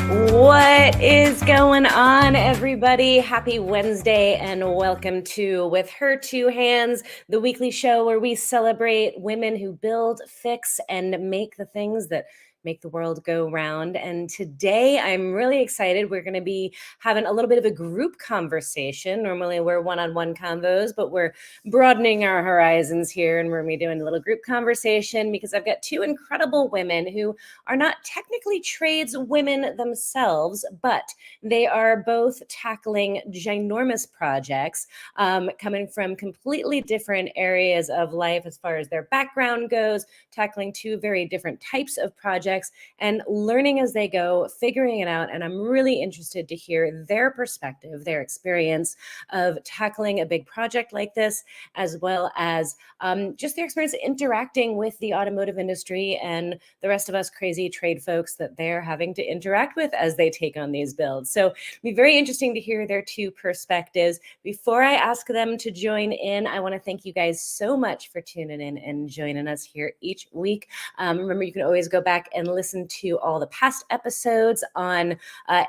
What is going on, everybody? Happy Wednesday and welcome to With Her Two Hands, the weekly show where we celebrate women who build, fix, and make the things that make the world go round. And today I'm really excited. We're going to be having a little bit of a group conversation. Normally we're one-on-one convos, but we're broadening our horizons here and we're going to be doing a little group conversation because I've got two incredible women who are not technically trades women themselves, but they are both tackling ginormous projects coming from completely different areas of life as far as their background goes, tackling two very different types of projects and learning as they go, figuring it out. And I'm really interested to hear their perspective, their experience of tackling a big project like this, as well as just their experience interacting with the automotive industry and the rest of us crazy trade folks that they're having to interact with as they take on these builds. So it'll be very interesting to hear their two perspectives. Before I ask them to join in, I want to thank you guys so much for tuning in and joining us here each week. Remember, you can always go back and listen to all the past episodes on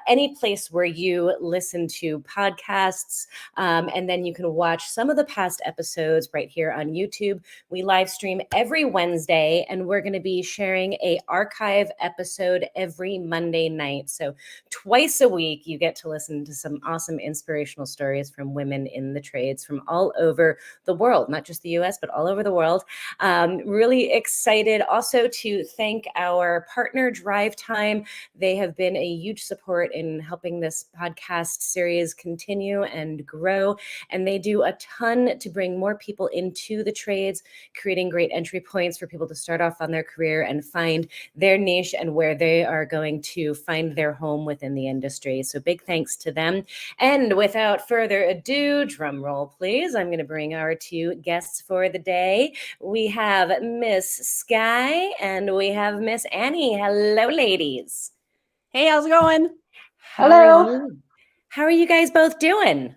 any place where you listen to podcasts. And then you can watch some of the past episodes right here on YouTube. We live stream every Wednesday, and we're going to be sharing a archive episode every Monday night. So twice a week, you get to listen to some awesome inspirational stories from women in the trades from all over the world, not just the US, but all over the world. Really excited also to thank our partner, Drive Time. They have been a huge support in helping this podcast series continue and grow. And they do a ton to bring more people into the trades, creating great entry points for people to start off on their career and find their niche and where they are going to find their home within the industry. So big thanks to them. And without further ado, drum roll, please. I'm going to bring our two guests for the day. We have Miss Skye and we have Miss Annie. Hello, ladies. Hey, how's it going? Hello. How are you guys both doing?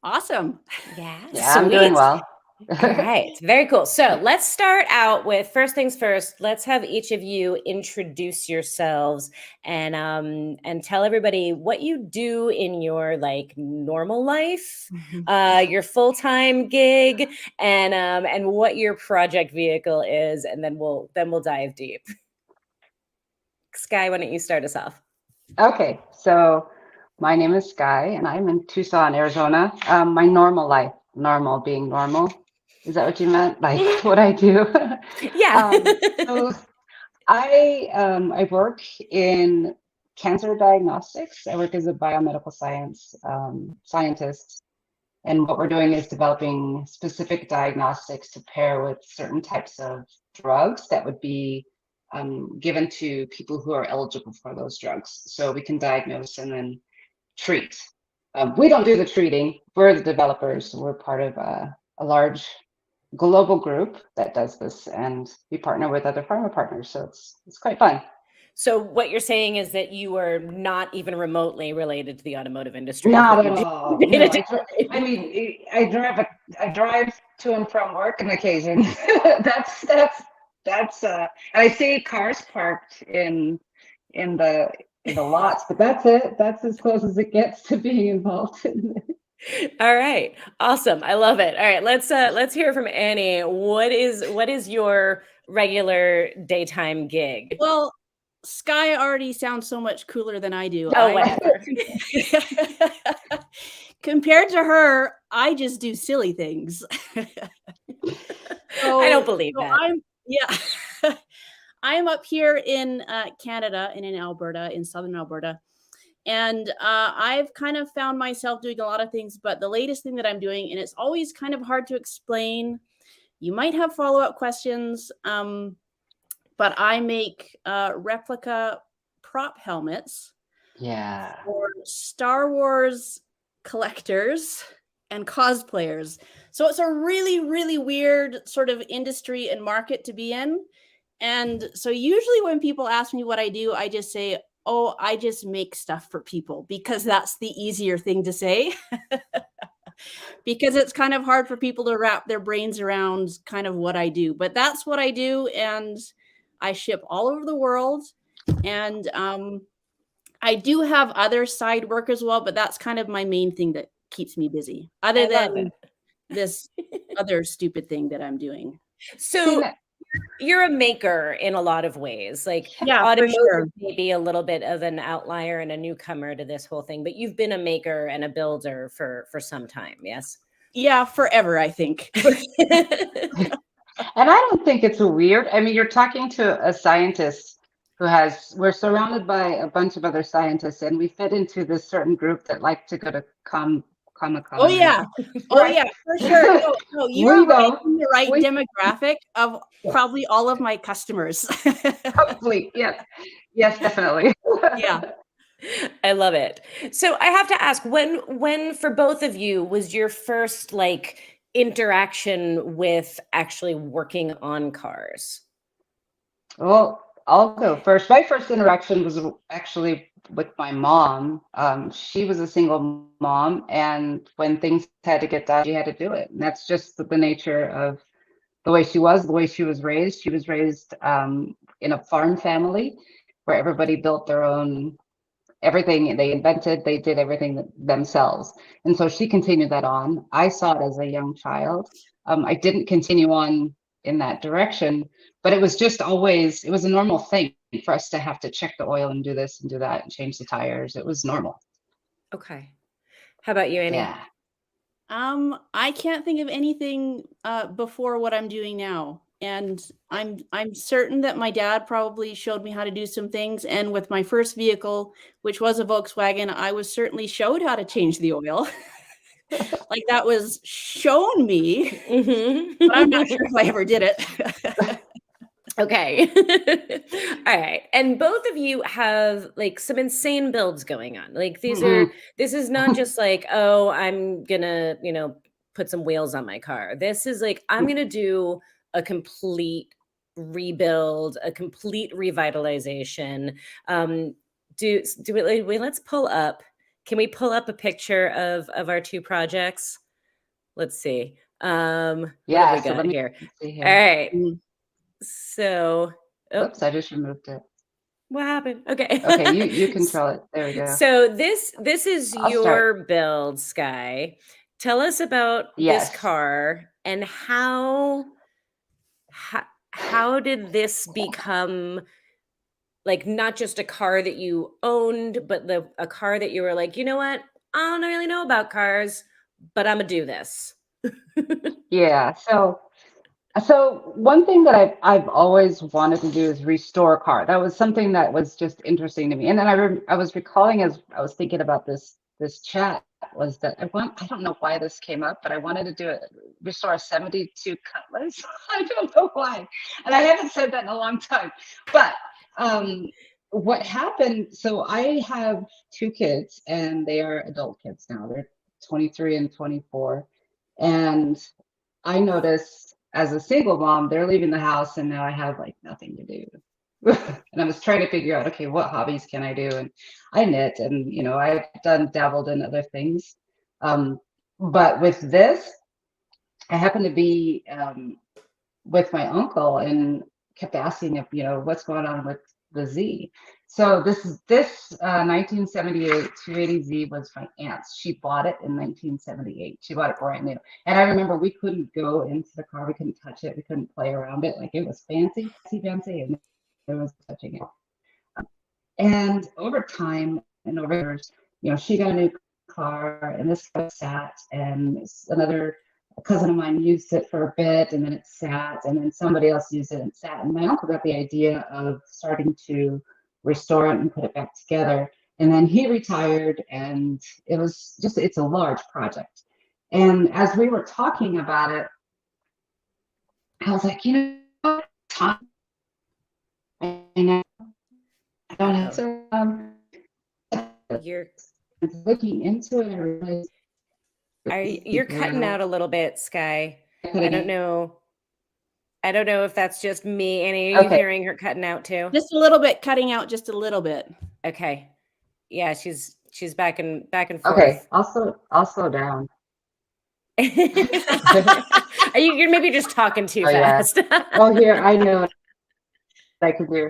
Awesome. Yeah, I'm doing well. All right, very cool. So let's start out with first things first. Let's have each of you introduce yourselves and tell everybody what you do in your like normal life, your full-time gig, and what your project vehicle is, and then we'll dive deep. Skye, why don't you start us off? Okay, so my name is Skye and I'm in Tucson, Arizona. My normal life, normal being normal. Is that what you meant? Like what I do? Yeah. So I work in cancer diagnostics. I work as a biomedical scientist. And what we're doing is developing specific diagnostics to pair with certain types of drugs that would be given to people who are eligible for those drugs. So we can diagnose and then treat. We don't do the treating. We're the developers. We're part of a large global group that does this, and we partner with other pharma partners. So it's quite fun. So what you're saying is that you are not even remotely related to the automotive industry. Not at all. No, I drive to and from work on occasion. That's and I see cars parked in the lots, but that's it. That's as close as it gets to being involved in it. All right. Awesome. I love it. All right, let's hear from Annie. What is your regular daytime gig? Well, Skye already sounds so much cooler than I do. Oh, whatever. Compared to her, I just do silly things. I don't believe that. I'm up here in Canada and in Alberta, in southern Alberta. And I've kind of found myself doing a lot of things, but the latest thing that I'm doing, and it's always kind of hard to explain. You might have follow-up questions, but I make replica prop helmets for Star Wars collectors and cosplayers. So it's a really, really weird sort of industry and market to be in. And so usually when people ask me what I do, I just say, oh, I just make stuff for people, because that's the easier thing to say. Because it's kind of hard for people to wrap their brains around kind of what I do. But that's what I do, and I ship all over the world. And I do have other side work as well, but that's kind of my main thing that keeps me busy, I other love than it. this other stupid thing that I'm doing. See, So you're a maker in a lot of ways. Like Yeah, for automotive sure. may be a little bit of an outlier and a newcomer to this whole thing, but you've been a maker and a builder for some time, yes? Yeah, forever, I think. and I don't think it's weird. I mean, you're talking to a scientist who has, we're surrounded by a bunch of other scientists, and we fit into this certain group that like to go to Oh Comic-Con yeah. and Oh right. yeah, for sure. No, you're We right don't. in the right We demographic of yes, probably all of my customers. hopefully, yes. Yes, definitely. Yeah. I love it. So I have to ask, when for both of you was your first like interaction with actually working on cars? Well, I'll go first. My first interaction was actually with my mom. She was a single mom, and when things had to get done, she had to do it. And that's just the nature of the way she was, the way she was raised. She was raised in a farm family where everybody built their own everything they invented, they did everything themselves. And so she continued that on. I saw it as a young child. I didn't continue on in that direction, but it was just always, it was a normal thing for us to have to check the oil and do this and do that and change the tires. It was normal. Okay. How about you, Amy? Yeah. I can't think of anything before what I'm doing now. And I'm certain that my dad probably showed me how to do some things. And with my first vehicle, which was a Volkswagen, I was certainly showed how to change the oil. Like that was shown me, but I'm not sure if I ever did it. Okay. All right. And both of you have like some insane builds going on. Like these are, this is not just like, oh, I'm gonna, put some wheels on my car. This is like, I'm gonna do a complete rebuild, a complete revitalization. Wait, let's pull up. Can we pull up a picture of our two projects? Let's see. What have Yeah, we so got let me here? see All here. right. So, oh, Oops, I just removed it. what happened? Okay. Okay, you control it. There we go. So this is I'll start. your build, Skye. Tell us about this Yes. car and how did this become like not just a car that you owned, but a car that you were like, you know what? I don't really know about cars, but I'm gonna do this. Yeah. So one thing that I've always wanted to do is restore a car. That was something that was just interesting to me. And then I was recalling as I was thinking about this chat was that I don't know why this came up, but I wanted to do it restore a 72 Cutlass. I don't know why. And I haven't said that in a long time. But what happened, so I have two kids and they are adult kids now. They're 23 and 24. And I noticed as a single mom, they're leaving the house and now I have like nothing to do. And I was trying to figure out, okay, what hobbies can I do? And I knit and, I've dabbled in other things. But with this, I happened to be with my uncle and kept asking if, what's going on with the Z. So this 1978 280Z was my aunt's. She bought it in 1978. She bought it brand new. And I remember we couldn't go into the car. We couldn't touch it. We couldn't play around it. Like it was fancy, and there was touching it. And over time and over years, she got a new car and this car sat and another cousin of mine used it for a bit and then it sat and then somebody else used it and sat. And my uncle got the idea of starting to restore it and put it back together. And then he retired and it's a large project. And as we were talking about it, I was like, time. I don't have to You're looking into it. I realized you're cutting out a little bit, Skye. I don't know if that's just me. Annie, are you hearing her cutting out too? Just a little bit, cutting out just a little bit. Okay. Yeah, she's back and forth. Okay, I'll slow down. You're maybe just talking too fast. Yeah. Oh, here, I know what I can do.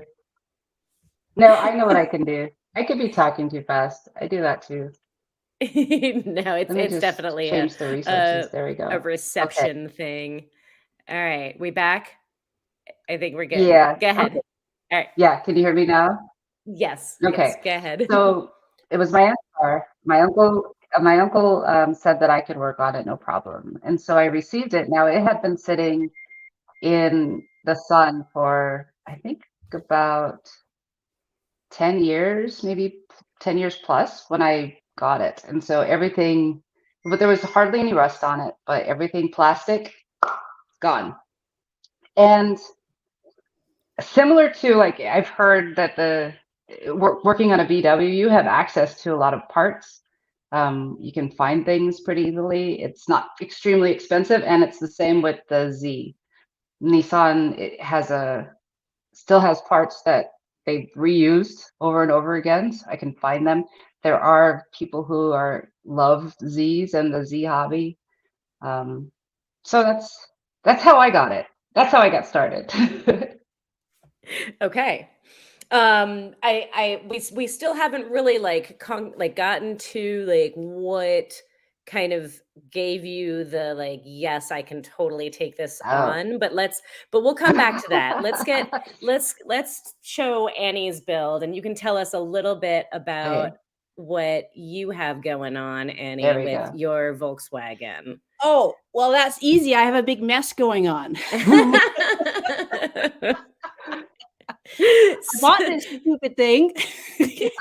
No, I know what I can do. I could be talking too fast. I do that too. No, Let me it's just definitely change the a resources. There we a go. Okay. reception thing. All right, we back? I think we're good. Yeah. Go Okay. ahead. All right. Yeah. Can you hear me now? Yes, yes, Okay. go ahead. So it was my aunt's car. My uncle said that I could work on it, no problem. And so I received it. Now it had been sitting in the sun for, I think, about 10 years, maybe 10 years plus when I got it. And so everything, but there was hardly any rust on it, but everything plastic, gone. And similar to, like, I've heard that working on a VW, you have access to a lot of parts. You can find things pretty easily. It's not extremely expensive, and it's the same with the Z. Nissan, still has parts that they've reused over and over again. So I can find them. There are people who love Zs and the Z hobby. Um, so that's how I got it. That's how I got started. Okay. We still haven't really like gotten to like what kind of gave you the like, yes, I can totally take this Oh. on, but we'll come back to that. Let's show Annie's build, and you can tell us a little bit about Okay, what you have going on, Annie, there we with go. your Volkswagen. Oh, well, that's easy. I have a big mess going on. I bought this stupid thing.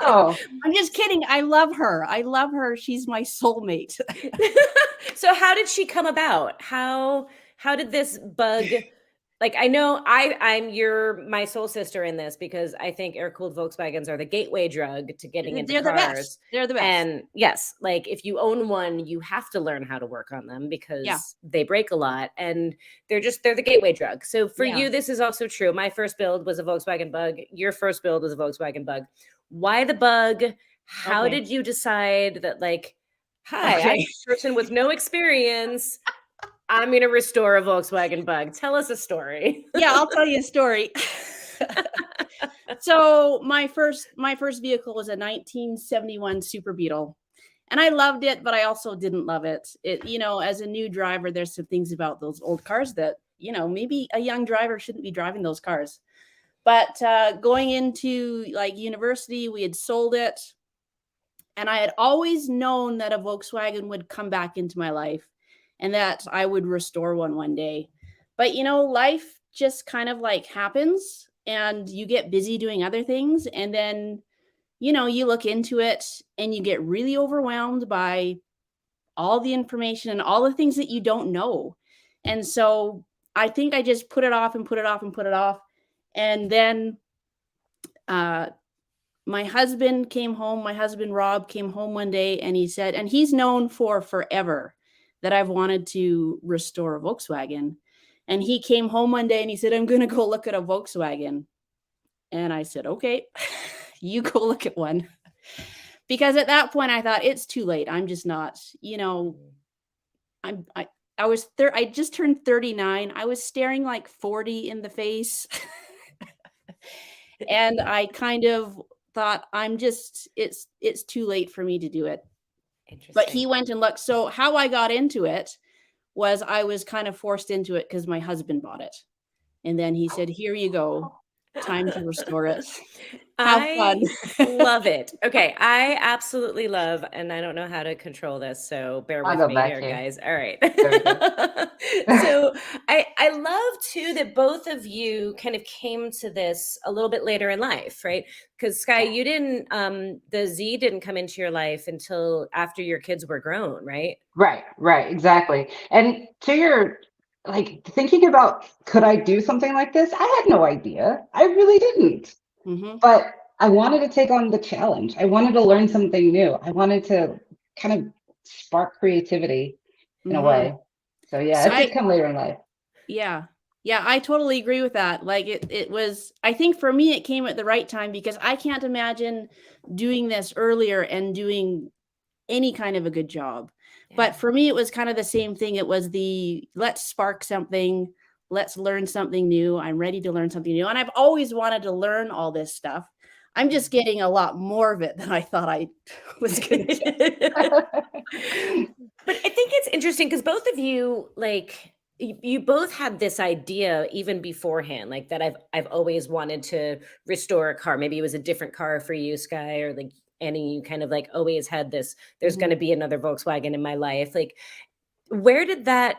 Oh, I'm just kidding. I love her. I love her. She's my soulmate. So how did she come about? How did this bug, like, I know you're my soul sister in this, because I think air-cooled Volkswagens are the gateway drug to getting into They're the cars. best. They're the best. And yes, like if you own one, you have to learn how to work on them Yeah. because they break a lot, and they're the gateway drug. So for Yeah. you, this is also true. My first build was a Volkswagen Bug. Your first build was a Volkswagen Bug. Why the Bug? How Okay. did you decide that, like, hi, I'm Okay. a person with no experience, I'm going to restore a Volkswagen Bug? Tell us a story. Yeah, I'll tell you a story. So my first vehicle was a 1971 Super Beetle. And I loved it, but I also didn't love it. As a new driver, there's some things about those old cars that, maybe a young driver shouldn't be driving those cars. But going into like university, we had sold it. And I had always known that a Volkswagen would come back into my life and that I would restore one day. But, life just kind of like happens and you get busy doing other things. And then, you look into it and you get really overwhelmed by all the information and all the things that you don't know. And so I think I just put it off and put it off and put it off. And then my husband Rob came home one day, and he said, and he's known for forever that I've wanted to restore a Volkswagen. And he came home one day and he said, I'm going to go look at a Volkswagen. And I said, okay, you go look at one. Because at that point I thought, it's too late. I'm just not, I just turned 39. I was staring like 40 in the face. And I kind of thought, it's too late for me to do it. But he went and looked. So how I got into it was I was kind of forced into it because my husband bought it. And then he said, here you go. Time to restore it. Have fun. Love it. Okay. I absolutely love, and I don't know how to control this, so bear I'll with go me back here, here. guys. All right. There we go. So I love too that both of you kind of came to this a little bit later in life, right? Because Skye, you didn't, the Z didn't come into your life until after your kids were grown, right? Right, exactly. And to your, like, thinking about, could I do something like this? I had no idea. I really didn't. Mm-hmm. But I wanted to take on the challenge. I wanted to learn something new. I wanted to kind of spark creativity in a way. So yeah, So it did come later in life. Yeah, I totally agree with that. Like it was, I think for me, it came at the right time because I can't imagine doing this earlier and doing any kind of a good job. Yeah. But for me, it was kind of the same thing. It was let's spark something. Let's learn something new. I'm ready to learn something new. And I've always wanted to learn all this stuff. I'm just getting a lot more of it than I thought I was going to get. But I think it's interesting because both of you, like, you both had this idea even beforehand, like that I've always wanted to restore a car. Maybe it was a different car for you, Skye, or like Annie, you kind of like always had this, there's going to be another Volkswagen in my life. Like, where did that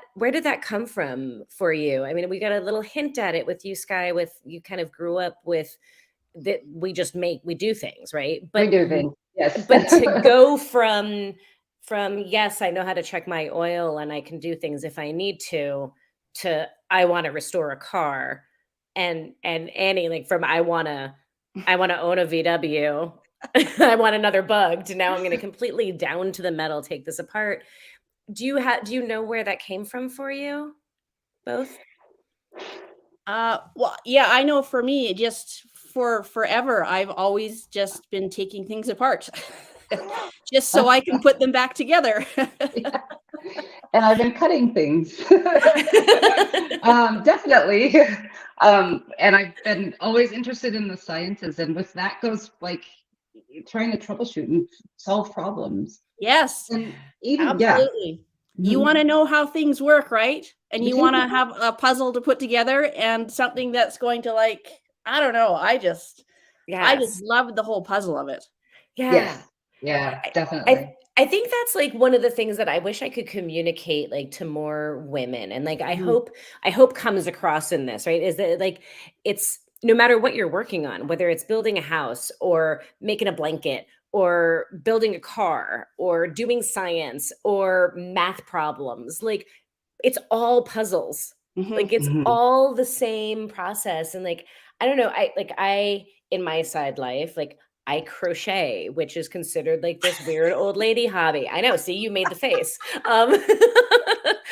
come from for you? I mean, we got a little hint at it with you, Skye, with you kind of grew up with that we do things, right? We But do things. Yes. but to go from yes, I know how to check my oil and I can do things if I need to I want to restore a car. And Annie, like, from I want to own a VW. I want another bug, to now I'm going to completely down to the metal take this apart. Do you know where that came from for you both? Well, yeah, I know for me, just for forever, I've always just been taking things apart just so I can put them back together. Yeah. And I've been cutting things. Definitely. And I've been always interested in the sciences, and with that goes like trying to troubleshoot and solve problems. Yes, And even, yeah. absolutely. You Mhm. want to know how things work, right? And You you take want to it- have a puzzle to put together and something that's going to, like, I don't know. I just Yes. love the whole puzzle of it. Yeah. Yes. Yeah, I I definitely. I think that's like one of the things that I wish I could communicate, like, to more women, and like Mhm. I hope comes across in this, right? Is that, like, it's no matter what you're working on, whether it's building a house or making a blanket or building a car or doing science or math problems, like, it's all puzzles. Like, Mhm. it's Mhm. all the same process. And like, I don't know, I in my side life, like, I crochet, which is considered like this weird old lady hobby. I know, see, you made the face. Hey,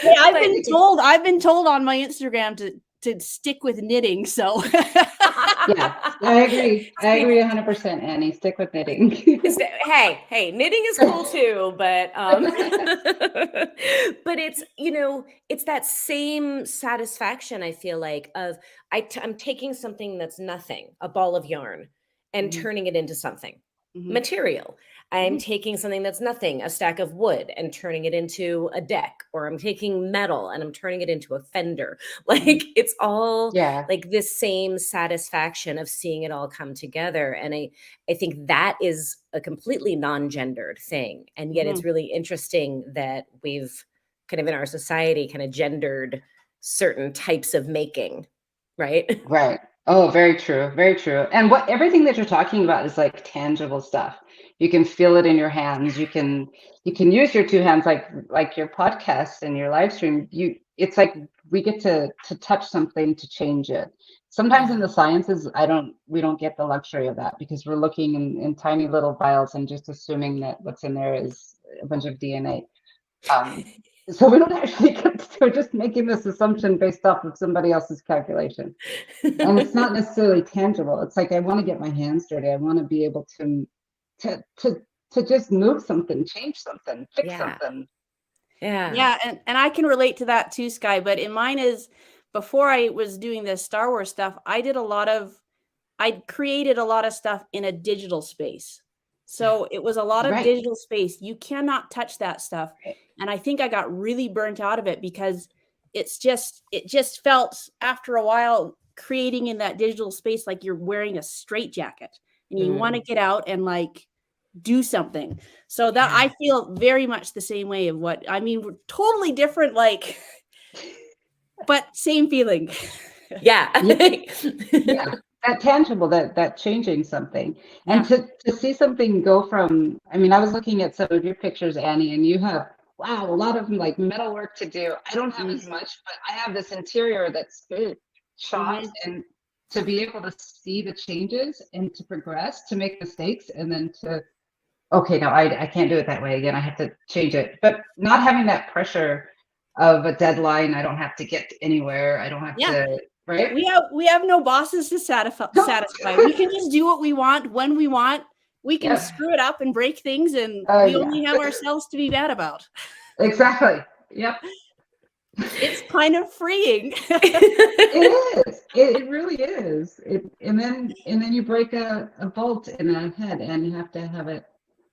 But I've been told on my Instagram to stick with knitting, so Yeah, I agree. I see, agree 100%, Annie. Stick with knitting. hey, knitting is cool too, but but it's that same satisfaction, I feel like, of I'm taking something that's nothing, a ball of yarn, and Mhm. turning it into something Mhm. material. I'm Mhm. taking something that's nothing, a stack of wood, and turning it into a deck, or I'm taking metal and I'm turning it into a fender. Mhm. Like, it's all Yeah, like this same satisfaction of seeing it all come together. And I think that is a completely non-gendered thing. And yet it's Mhm. really interesting that we've kind of in our society kind of gendered certain types of making, right? right. Oh, very true. Very true. And what everything that you're talking about is like tangible stuff. You can feel it in your hands. You can use your two hands, like your podcast and your live stream. It's like we get to touch something to change it. Sometimes in Yeah. the sciences, we don't get the luxury of that because we're looking in tiny little vials and just assuming that what's in there is a bunch of DNA. Um, so we don't actually we're just making this assumption based off of somebody else's calculation. And it's not necessarily tangible. It's like I want to get my hands dirty. I want to be able to to to just move something, change something, fix Yeah. something. Yeah. Yeah, and I can relate to that too, Skye, but in mine is before I was doing this Star Wars stuff, I created a lot of stuff in a digital space. Yeah. So it was a lot of Right. digital space. You cannot touch that stuff. And I think I got really burnt out of it because it just felt after a while creating in that digital space like you're wearing a straitjacket and you want to Mm, get out and, like, do something. So that yeah. I feel very much the same way of what I mean, we're totally different, like, but same feeling. Yeah. Yeah, yeah. That tangible, that changing something. And Yeah. to see something go from, I mean, I was looking at some of your pictures, Annie, and you have, wow, a lot of like metal work to do. I don't have Mm. as much, but I have this interior that's good, shot, Mhm. and to be able to see the changes and to progress, to make mistakes, and then to, okay, no, I can't do it that way again. I have to change it. But not having that pressure of a deadline, I don't have to get anywhere. I don't have Yeah. to, right? We have no bosses to satisfy. We can just do what we want when we want. We can Yep. screw it up and break things, and Oh we yeah, only have ourselves to be mad about. exactly. Yep. It's kind of freeing. It is. It really is. And then you break a bolt in a head, and you have to have it.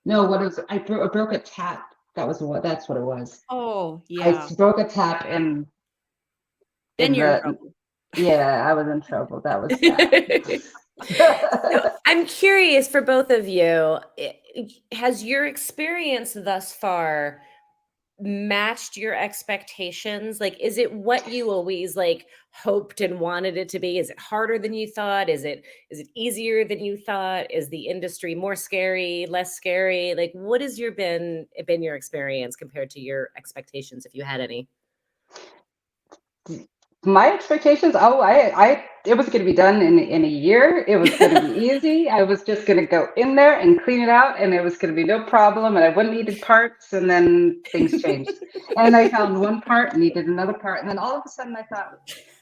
No, what is I broke a tap. That's what it was. Oh, I yeah. broke a tap Then in you're in the trouble. yeah, I was in trouble. That was bad. So I'm curious for both of you, has your experience thus far matched your expectations? Like, is it what you always like hoped and wanted it to be? Is it harder than you thought? Is it easier than you thought? Is the industry more scary, less scary? Like, what has been your experience compared to your expectations, if you had any? My expectations, it was going to be done in a year. It was going to be easy. I was just going to go in there and clean it out, and it was going to be no problem, and I wouldn't need parts. And then things changed, and I found one part, needed another part, and then all of a sudden I thought,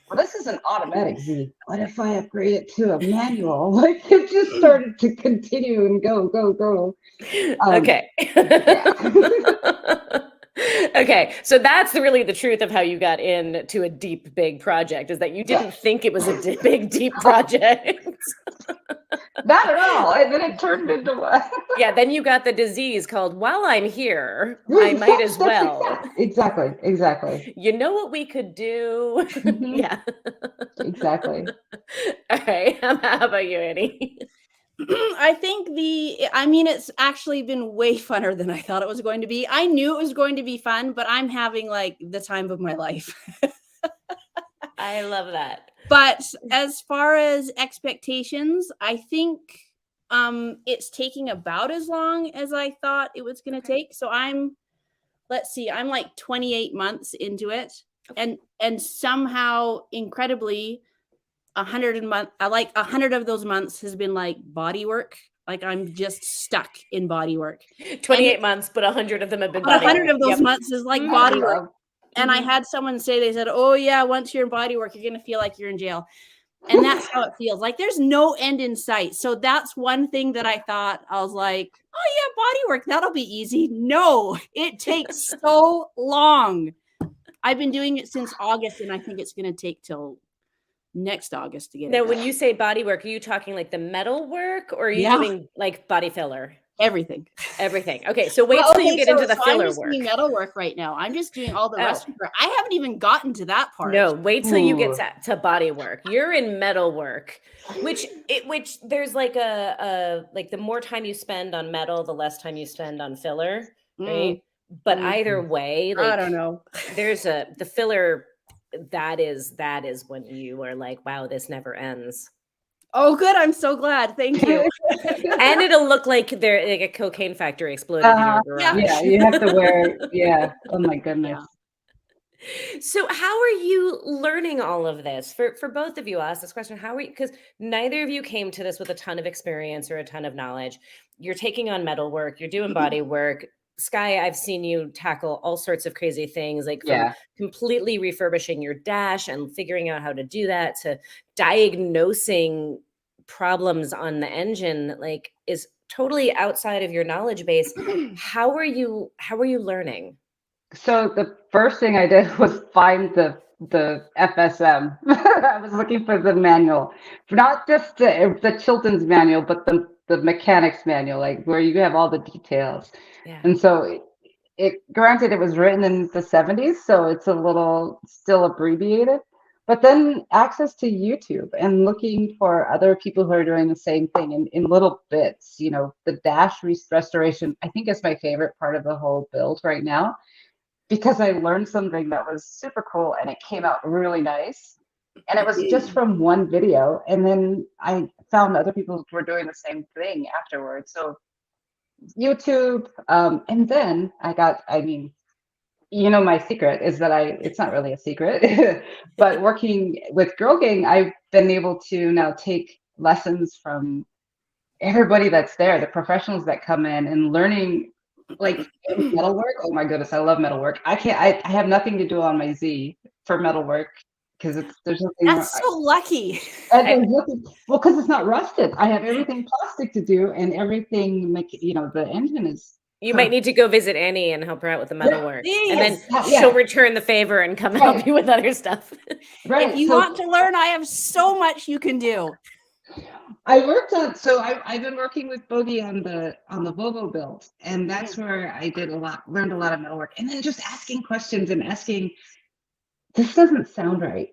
well, this is an automatic Z. What if I upgrade it to a manual? Like it just started to continue and go, go, go. Okay. Yeah. Okay, so that's really the truth of how you got into a deep, big project, is that you didn't think it was a big, deep project. Not at all. And then it turned into what? Yeah, then you got the disease called, while I'm here, I might as well. Exactly. You know what we could do? Mhm. Yeah. Exactly. All right. How about you, Annie? I think it's actually been way funner than I thought it was going to be. I knew it was going to be fun, but I'm having like the time of my life. I love that. But as far as expectations, I think it's taking about as long as I thought it was going to take. So I'm like 28 months into it. And somehow incredibly 100 of those months has been like body work. Like I'm just stuck in body work. 28 months, but 100 of them have been But body 100 work. of those Yep. months is like Mhm. body work. And I Mhm. had someone say, they said, oh yeah, once you're in body work, you're going to feel like you're in jail. And that's how it feels. Like there's no end in sight. So that's one thing that I thought, I was like, oh yeah, body work, that'll be easy. No, it takes so long. I've been doing it since August, and I think it's going to take till next August to get it Now, done. when you say body work, are you talking like the metal work, or are you Yeah. doing like body filler? Everything. Everything. Okay, so wait till you get into the filler I'm just work. doing metal work right now. I'm just doing all the rest of it. I haven't even gotten to that part. No, wait till you Ooh. get to body work. You're in metal work, which there's like like the more time you spend on metal, the less time you spend on filler, right? But either way, I like don't know. there's the filler, that is when you are like, wow, this never ends. Oh, good. I'm so glad. Thank you. And it'll look like they're like a cocaine factory exploded in your garage. Yeah, you have to wear, yeah. Oh my goodness. Yeah. So how are you learning all of this? For both of you, I'll ask this question. How are you, because neither of you came to this with a ton of experience or a ton of knowledge. You're taking on metal work, you're doing body work. Skye, I've seen you tackle all sorts of crazy things, like from completely refurbishing your dash and figuring out how to do that, to diagnosing problems on the engine, like is totally outside of your knowledge base. How are you learning? So the first thing I did was find the FSM. I was looking for the manual, not just the Chilton's manual, but the mechanics manual, like where you have all the details. Yeah. And so granted it was written in the 70s, so it's a little still abbreviated. But then access to YouTube and looking for other people who are doing the same thing in little bits. You know, the dash restoration, I think is my favorite part of the whole build right now, because I learned something that was super cool and it came out really nice. And it was just from one video. And then I found other people who were doing the same thing afterwards. So YouTube, and then my secret is that it's not really a secret, but working with Girl Gang, I've been able to now take lessons from everybody that's there, the professionals that come in, and learning like metalwork. Oh my goodness, I love metalwork. I have nothing to do on my Z for metalwork because there's nothing. That's so lucky. Well, because it's not rusted. I have everything plastic to do, and everything the engine is You might need to go visit Annie and help her out with the metal work. And then Yeah. she'll return the favor and come help you with other stuff. Right. If you want to learn, I have so much you can do. I worked on, so I've been working with Bogey on the Volvo build, and that's where I learned a lot of metalwork, and then just asking questions and asking, this doesn't sound right.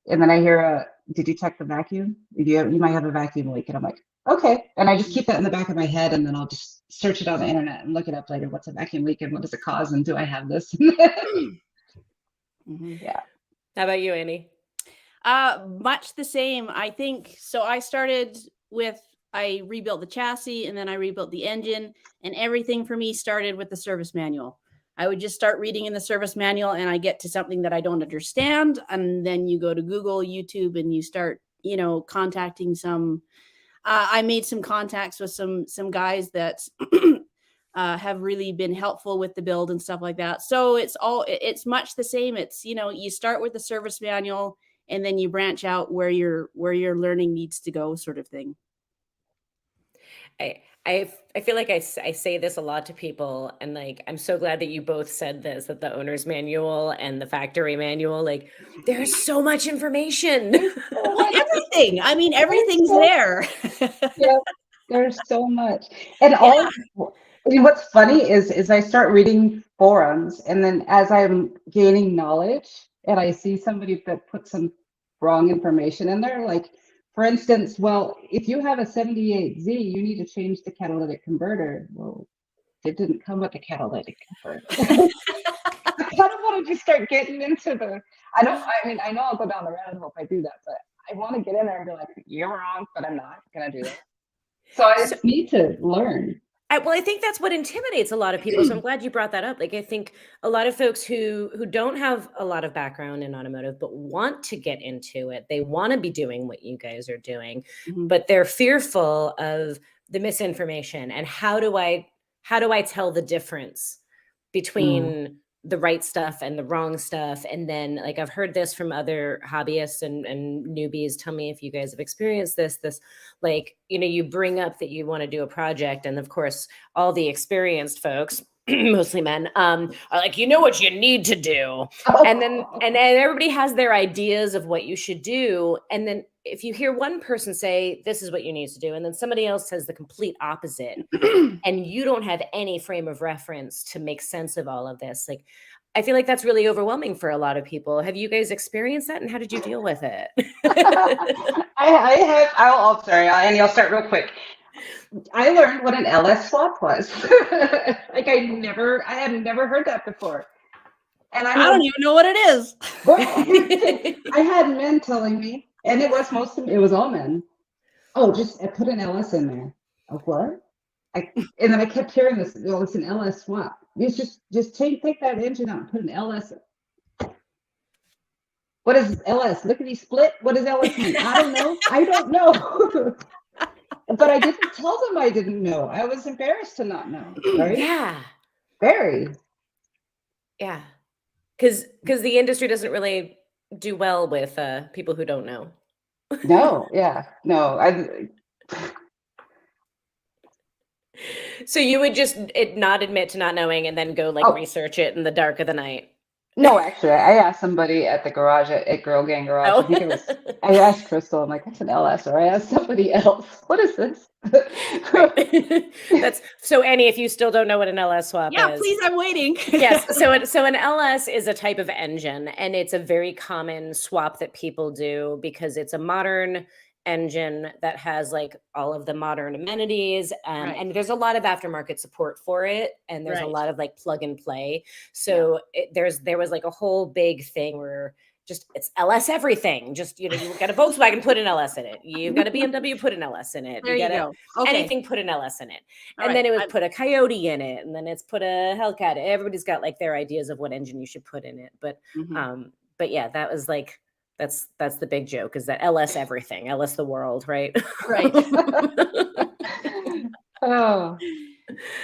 And then I hear did you check the vacuum? You might have a vacuum leak. And I'm like, okay. And I just keep that in the back of my head, and then I'll just search it on the internet and look it up later. What's a vacuum leak and what does it cause? And do I have this? Yeah. How about you, Annie? Much the same. I think so. I rebuilt the chassis, and then I rebuilt the engine, and everything for me started with the service manual. I would just start reading in the service manual, and I get to something that I don't understand, and then you go to Google, YouTube, and you start, contacting some. I made some contacts with some guys that have really been helpful with the build and stuff like that. So it's much the same. It's you start with the service manual, and then you branch out where your learning needs to go, sort of thing. I feel like I say this a lot to people, and like I'm so glad that you both said this, that the owner's manual and the factory manual, like there's so much information. Everything. I mean, everything's there. Yeah, there's so much. And what's funny is I start reading forums, and then as I'm gaining knowledge and I see somebody that put some wrong information in there, like, for instance, well, if you have a 78Z, you need to change the catalytic converter. Well, it didn't come with a catalytic converter. I kind of want to just start getting into I know I'll go down the rabbit hole if I do that, but I want to get in there and be like, you're wrong, but I'm not going to do that. So I just need to learn. I think that's what intimidates a lot of people. So I'm glad you brought that up. Like, I think a lot of folks who don't have a lot of background in automotive, but want to get into it, they want to be doing what you guys are doing, but they're fearful of the misinformation. And how do I tell the difference between the right stuff and the wrong stuff? And then, like, I've heard this from other hobbyists and newbies. Tell me if you guys have experienced this, like, you bring up that you want to do a project, and of course all the experienced folks, mostly men, are like, what you need to do. And then everybody has their ideas of what you should do. And then if you hear one person say, this is what you need to do, and then somebody else says the complete opposite, and you don't have any frame of reference to make sense of all of this, like, I feel like that's really overwhelming for a lot of people. Have you guys experienced that, and how did you deal with it? I have. Annie, I'll start real quick. I learned what an LS swap was. Like, I had never heard that before. And I don't even know what it is. I had men telling me, and it was all men. Oh, just put an LS in there. Oh, what? And then I kept hearing this. Well, it's an LS swap. It's just take that engine out and put an LS. What is LS? Lickety split? What does LS mean? I don't know. But I didn't tell them I didn't know. I was embarrassed to not know. Right? Yeah. Very. Yeah. Because the industry doesn't really do well with people who don't know. No. Yeah. No. So you would just not admit to not knowing, and then go research it in the dark of the night. No, actually, I asked somebody at the garage at Girl Gang Garage. Oh. I think it was. I asked Crystal. I'm like, that's an LS. Or I asked somebody else, what is this? That's so. Annie, if you still don't know what an LS swap is, please, I'm waiting. Yes. So an LS is a type of engine, and it's a very common swap that people do because it's a modern engine that has like all of the modern amenities, and there's a lot of aftermarket support for it, and there's a lot of like plug and play. So there was like a whole big thing where just it's LS everything. Just you got a Volkswagen, put an LS in it. You've got a BMW, put an LS in it. There you go. Anything, put an LS in it. And then it was put a Coyote in it, and then it's put a Hellcat. Everybody's got like their ideas of what engine you should put in it. But yeah, that was like. That's the big joke, is that LS everything, LS the world, right? Right. Oh.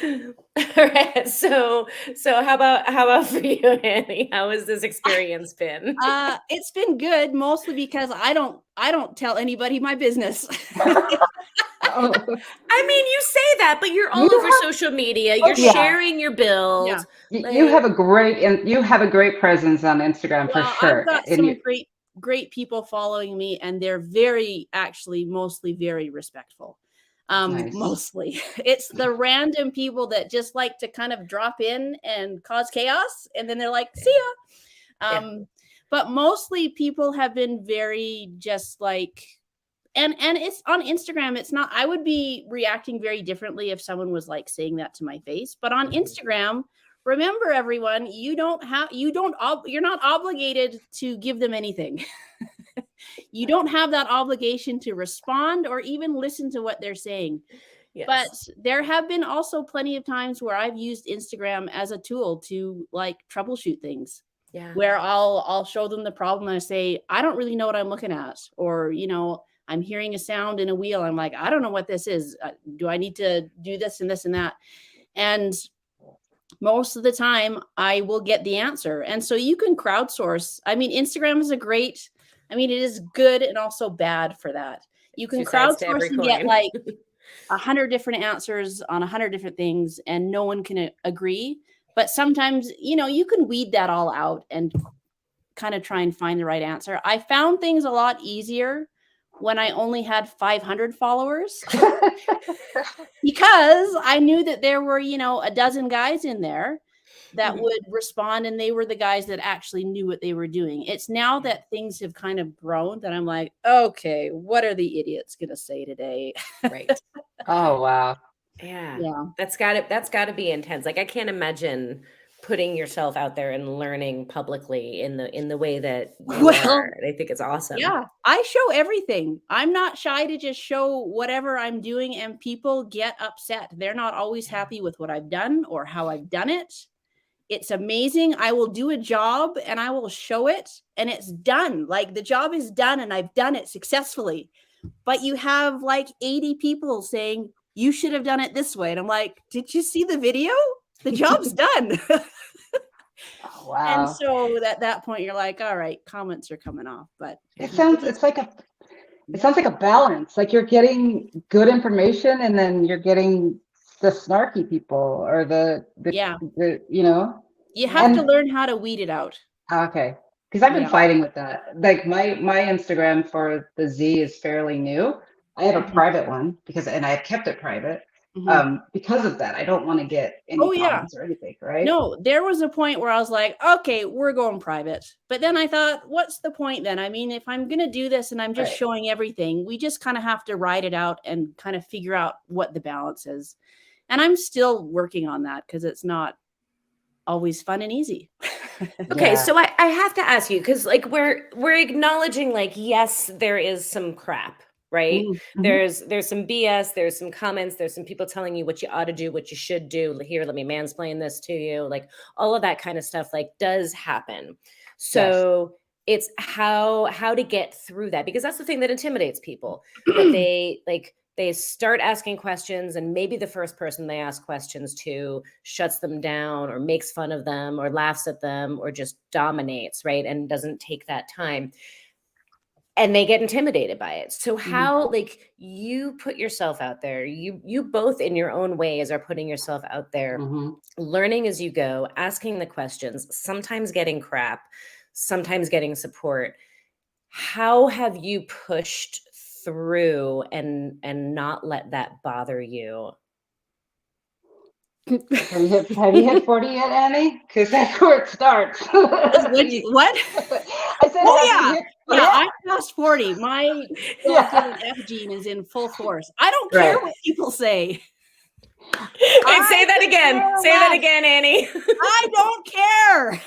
All right. So how about for you, Annie? How has this experience been? It's been good, mostly because I don't tell anybody my business. I mean, you say that, but you're all You over have- social media. Oh, You're yeah. sharing your build. Yeah. You have a great presence on Instagram for Well, sure. I've got And some you, great people following me, and they're actually mostly very respectful. Nice. Mostly. It's the random people that just like to kind of drop in and cause chaos, and then they're like, see ya. But mostly people have been very just like, and it's on Instagram. It's not, I would be reacting very differently if someone was like saying that to my face, but on Instagram, remember everyone, you're not obligated to give them anything. You don't have that obligation to respond or even listen to what they're saying. Yes. But there have been also plenty of times where I've used Instagram as a tool to like troubleshoot things. Yeah. Where I'll show them the problem and I say, I don't really know what I'm looking at. Or, I'm hearing a sound in a wheel. I'm like, I don't know what this is. Do I need to do this and this and that? And most of the time I will get the answer. And so you can crowdsource. I mean, Instagram is it is good and also bad for that. You can crowdsource and get like 100 different answers on 100 different things and no one can agree. But sometimes, you can weed that all out and kind of try and find the right answer. I found things a lot easier when I only had 500 followers because I knew that there were, a dozen guys in there that would respond, and they were the guys that actually knew what they were doing. It's now that things have kind of grown that I'm like, okay, what are the idiots going to say today? Right. oh, wow. Yeah. Yeah. That's gotta be intense. Like I can't imagine putting yourself out there and learning publicly in the way that you are. I think it's awesome. Yeah, I show everything. I'm not shy to just show whatever I'm doing, and people get upset. They're not always happy with what I've done or how I've done it. It's amazing. I will do a job and I will show it and it's done. Like the job is done and I've done it successfully. But you have like 80 people saying you should have done it this way. And I'm like, did you see the video? The job's done. Oh, wow. And so at that point, you're like, all right, comments are coming off. But it sounds like a balance. Like you're getting good information and then you're getting the snarky people or the you have to learn how to weed it out. Okay. Because I've been fighting with that. Like my Instagram for the Z is fairly new. I have a private one and I've kept it private. Because of that, I don't want to get any comments or anything, right? No, there was a point where I was like, okay, we're going private. But then I thought, what's the point then? I mean, if I'm going to do this and I'm just showing everything, we just kind of have to ride it out and kind of figure out what the balance is. And I'm still working on that because it's not always fun and easy. Okay, so I have to ask you, because like we're acknowledging like, yes, there is some crap. Right. There's some BS, there's some comments, there's some people telling you what you ought to do, what you should do. Here, let me mansplain this to you. Like all of that kind of stuff like does happen. So it's how to get through that, because that's the thing that intimidates people. That they start asking questions and maybe the first person they ask questions to shuts them down or makes fun of them or laughs at them or just dominates, right? And doesn't take that time. And they get intimidated by it. So how, like, you put yourself out there, you both in your own ways are putting yourself out there, learning as you go, asking the questions, sometimes getting crap, sometimes getting support. How have you pushed through and not let that bother you? Have you hit 40 yet, Annie? Because that's where it starts. What? I said, I passed 40. My F gene is in full force. I don't care what people say. Wait, say that again. Say that again, Annie. I don't care.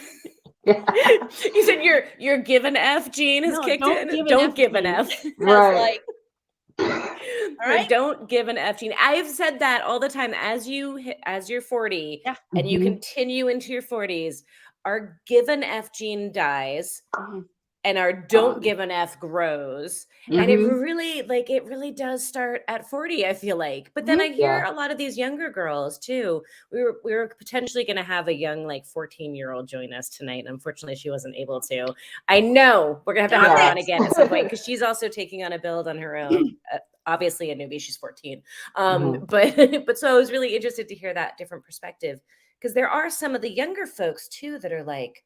You said your given F gene has kicked in. Don't give an F. Right. All right. Don't give an F gene. I've said that all the time. As you're 40 and you continue into your 40s, our given F gene dies. And our don't give an F grows. And it really does start at 40, I feel like. But then I hear a lot of these younger girls too. We were potentially going to have a young, like 14-year-old join us tonight. And unfortunately, she wasn't able to. I know we're going to have to have her on again at some point because she's also taking on a build on her own obviously a newbie. She's 14. But so I was really interested to hear that different perspective, because there are some of the younger folks too that are like,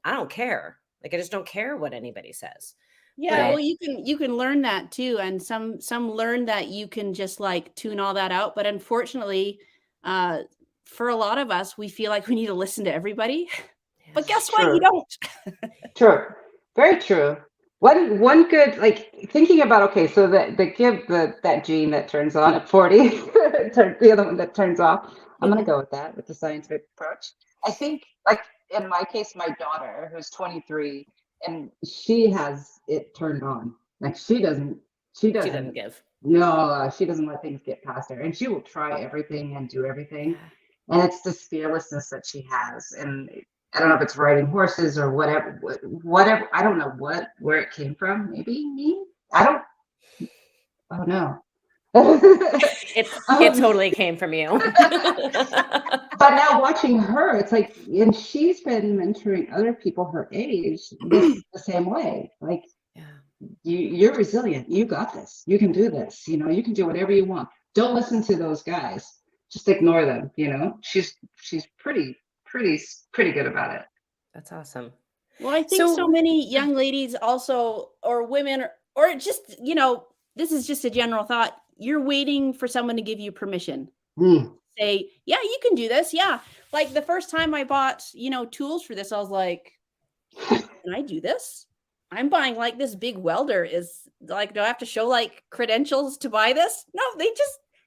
I don't care. Like, I just don't care what anybody says. Yeah, Right. well, you can learn that too, and some learn that you can just like tune all that out. But unfortunately, for a lot of us, we feel like we need to listen to everybody. But guess what? You True. don't. True. Very true. One good, like, thinking about, okay, so that gene that turns on at 40, the other one that turns off. I'm gonna go with that, with the scientific approach. I think, like, in my case, my daughter, who's 23, and she has it turned on. Like, she doesn't She doesn't give. no, she doesn't let things get past her, and she will try everything and do everything. Yeah. And it's this fearlessness that she has, and I don't know if it's riding horses or whatever. Whatever, I don't know where it came from. Maybe me. I don't. Oh no. It totally came from you. But now watching her, it's like, and she's been mentoring other people her age the same way. Like, Yeah. you're resilient. You got this. You can do this. You can do whatever you want. Don't listen to those guys. Just ignore them. She's pretty good about it. That's awesome. Well, I think so So many young ladies also, or women, or just, this is just a general thought. You're waiting for someone to give you permission. Say, yeah, you can do this. Yeah. Like the first time I bought, tools for this, I was like, can I do this? I'm buying like this big welder. Is like, do I have to show like credentials to buy this? No,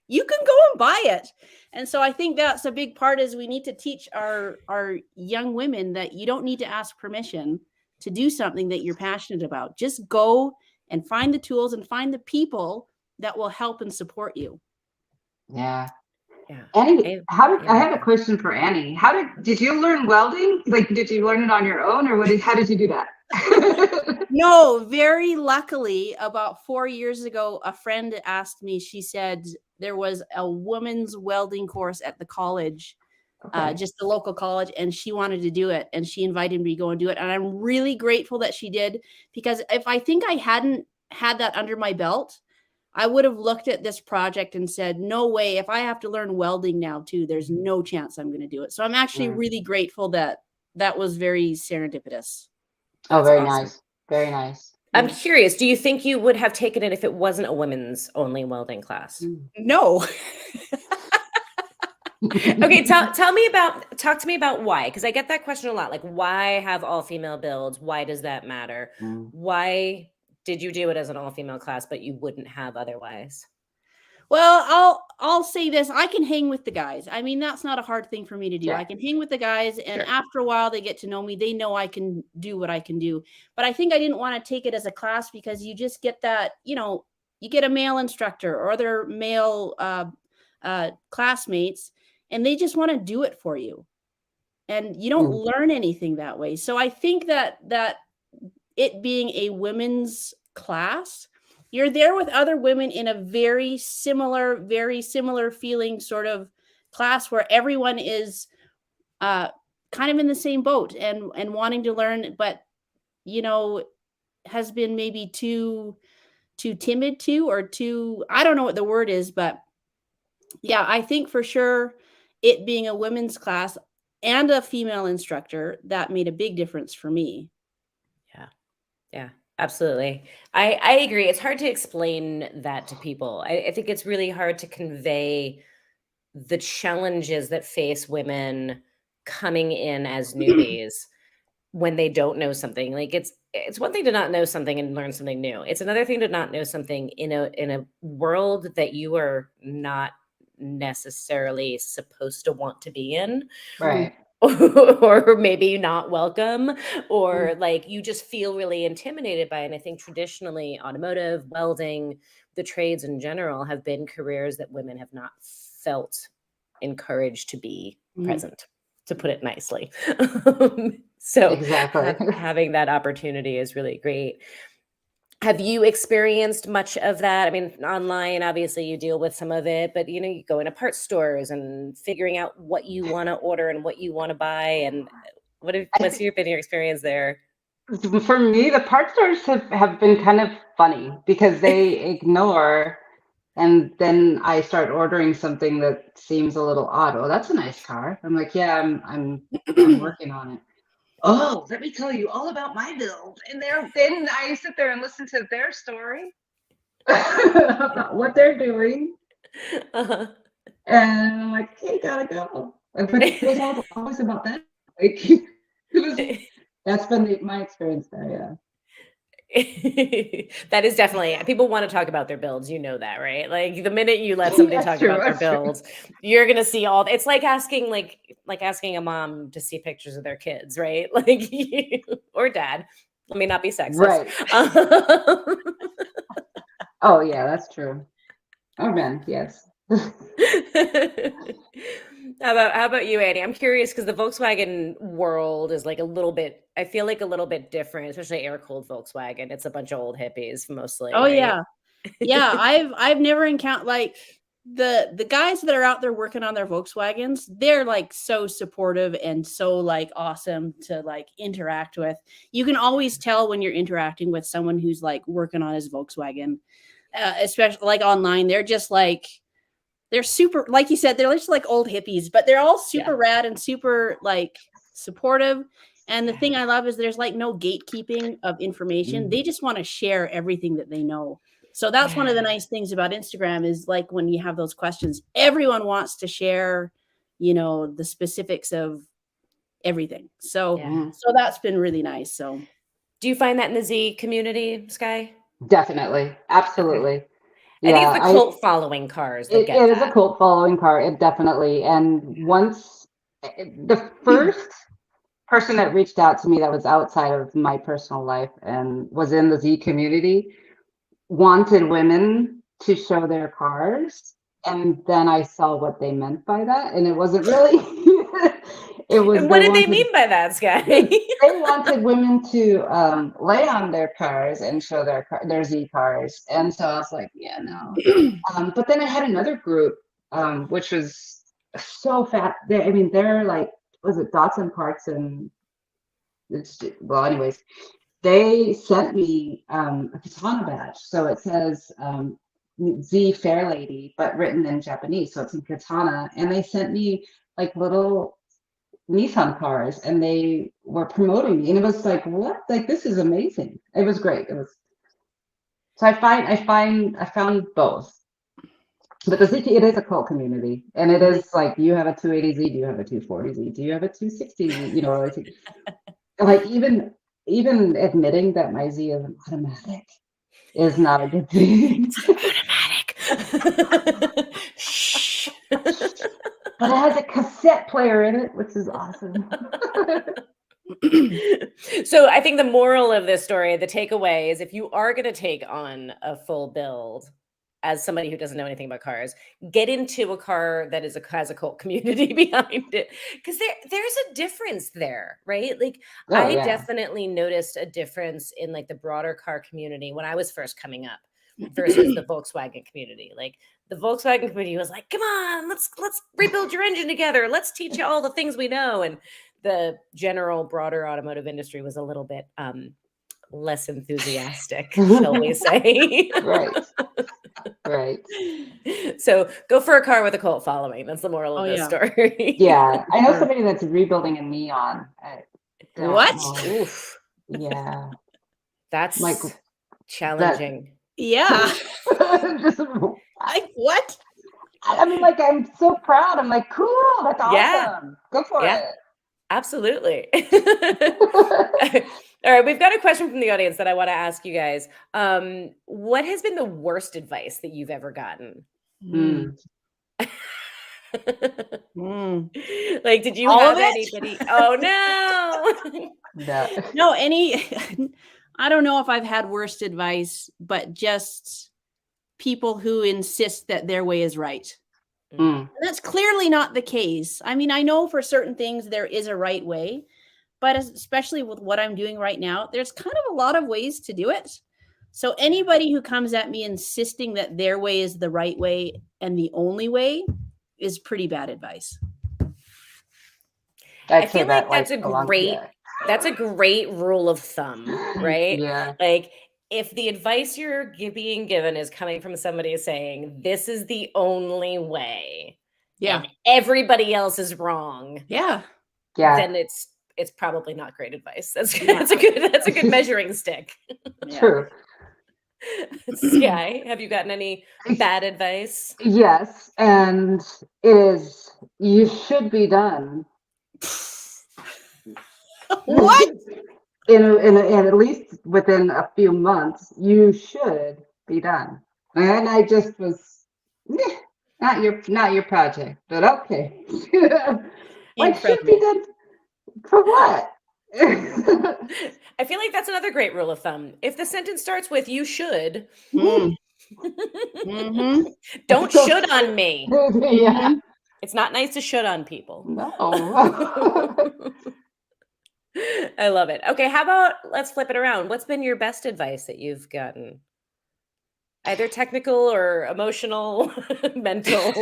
you can go and buy it. And so I think that's a big part, is we need to teach our young women that you don't need to ask permission to do something that you're passionate about. Just go and find the tools and find the people that will help and support you. Yeah. yeah. Annie, I have a question for Annie. Did you learn welding? Like, did you learn it on your own, or how did you do that? No, very luckily, about 4 years ago, a friend asked me, she said there was a women's welding course at the college, just the local college, and she wanted to do it, and she invited me to go and do it. And I'm really grateful that she did, because if I think I hadn't had that under my belt, I would have looked at this project and said, no way, if I have to learn welding now too, there's no chance I'm going to do it. So I'm actually really grateful that was very serendipitous. Oh, very nice. Very nice. I'm curious, do you think you would have taken it if it wasn't a women's only welding class? No. Okay, talk to me about why, because I get that question a lot. Like, why have all female builds? Why does that matter? Why did you do it as an all female class, but you wouldn't have otherwise? Well, I'll say this. I can hang with the guys. I mean, that's not a hard thing for me to do. Yeah. I can hang with the guys, and after a while they get to know me. They know I can do what I can do. But I think I didn't want to take it as a class, because you just get that, you get a male instructor or other male classmates, and they just want to do it for you. And you don't learn anything that way. So I think that it being a women's class, you're there with other women in a very similar feeling sort of class, where everyone is kind of in the same boat and wanting to learn, but, has been maybe too timid to, or too, I don't know what the word is, but yeah, I think for sure it being a women's class and a female instructor, that made a big difference for me. Yeah, absolutely. I agree. It's hard to explain that to people. I think it's really hard to convey the challenges that face women coming in as newbies when they don't know something. Like, it's one thing to not know something and learn something new. It's another thing to not know something in a world that you are not necessarily supposed to want to be in. Right. Or maybe not welcome, or like you just feel really intimidated by it. And I think traditionally automotive, welding, the trades in general have been careers that women have not felt encouraged to be present, to put it nicely. So exactly. having that opportunity is really great. Have you experienced much of that? I mean, online, obviously you deal with some of it, but you go into parts stores and figuring out what you want to order and what you want to buy. And what's been your experience there? For me, the parts stores have been kind of funny, because they ignore And then I start ordering something that seems a little odd. Oh, that's a nice car. I'm like, yeah, I'm working on it. Oh, let me tell you all about my build. And then I sit there and listen to their story about what they're doing. Uh-huh. And I'm like, hey, gotta go. But it was always about that. Like, it was, that's been my experience there, yeah. That is definitely, people want to talk about their builds, you know that, right? Like the minute you let somebody That's talk true, about their that's true. builds, you're gonna see all. It's like asking asking a mom to see pictures of their kids, right? Like or dad. Let me not be sexist. Right. Oh yeah, that's true. Oh man, yes. How about you, Annie? I'm curious because the Volkswagen world is like a little bit, I feel like a little bit different, especially air-cooled Volkswagen. It's a bunch of old hippies mostly, Oh right? yeah. Yeah, I've never encountered like the guys that are out there working on their Volkswagens, they're like so supportive and so like awesome to like interact with. You can always tell when you're interacting with someone who's like working on his Volkswagen, especially like online. They're just like they're super, like you said, they're just like old hippies, but they're all super rad and super like supportive. And the thing I love is there's like no gatekeeping of information. They just want to share everything that they know. So that's one of the nice things about Instagram is like when you have those questions, everyone wants to share, you know, the specifics of everything. So so that's been really nice. So do you find that in the Z community, Skye? Definitely, absolutely. Okay. I think Yeah, it's the cult following cars that it get is a that. cult following car, it definitely. And once the first person that reached out to me that was outside of my personal life and was in the Z community wanted women to show their cars. And then I saw what they meant by that. And it wasn't really, it was, And what did they mean by that, Skye? they wanted women to lay on their cars and show their Z cars. And so I was like, yeah, no. But then I had another group, which was so fat. I mean, they're like, was it Datsun Parks and it's, well, anyways, they sent me a katana badge. So it says Z Fair Lady, but written in Japanese. So it's in katana. And they sent me like little Nissan cars and they were promoting me. And it was like, what? Like, this is amazing. It was great. It was, so I found both. But the ZT, it is a cult community. And it is like, you have a 280Z, do you have a 240Z? Do you have a 260Z? You know, like even admitting that my Z is automatic is not a good thing. It's automatic. Shh. But it has a cassette player in it, which is awesome. So I think the moral of this story, the takeaway is if you are going to take on a full build as somebody who doesn't know anything about cars, get into a car that has a cult community behind it. Because there's a difference there, right? Like I definitely noticed a difference in like the broader car community when I was first coming up versus the Volkswagen community. Like the Volkswagen community was like, come on, let's rebuild your engine together. Let's teach you all the things we know. And the general broader automotive industry was a little bit less enthusiastic, shall we say. Right. So go for a car with a cult following. That's the moral of this story. Yeah. I know somebody that's rebuilding a Neon. What? Oof. Yeah. That's like challenging. Yeah. Just, like what? I mean, like, I'm so proud. I'm like, cool. That's awesome. Yeah. Go for it. Absolutely. All right, we've got a question from the audience that I want to ask you guys. What has been the worst advice that you've ever gotten? Like, did you have anybody? Oh no. No, I don't know if I've had worst advice, but just people who insist that their way is right. And that's clearly not the case. I mean, I know for certain things there is a right way, but especially with what I'm doing right now, there's kind of a lot of ways to do it. So anybody who comes at me insisting that their way is the right way and the only way is pretty bad advice. I feel like that's a great rule of thumb, right? Yeah. Like if the advice you're being given is coming from somebody saying this is the only way, and everybody else is wrong, Yeah. then it's probably not great advice. That's a good measuring stick. True. Skye, have you gotten any bad advice? Yes, and it is, you should be done. What? In at least within a few months, you should be done. And I just was, not your project, but okay. What should be done for what? I feel like that's another great rule of thumb. If the sentence starts with "you should," don't should on me. Yeah. It's not nice to should on people. No. I love it. Okay, how about let's flip it around. What's been your best advice that you've gotten? Either technical or emotional, mental.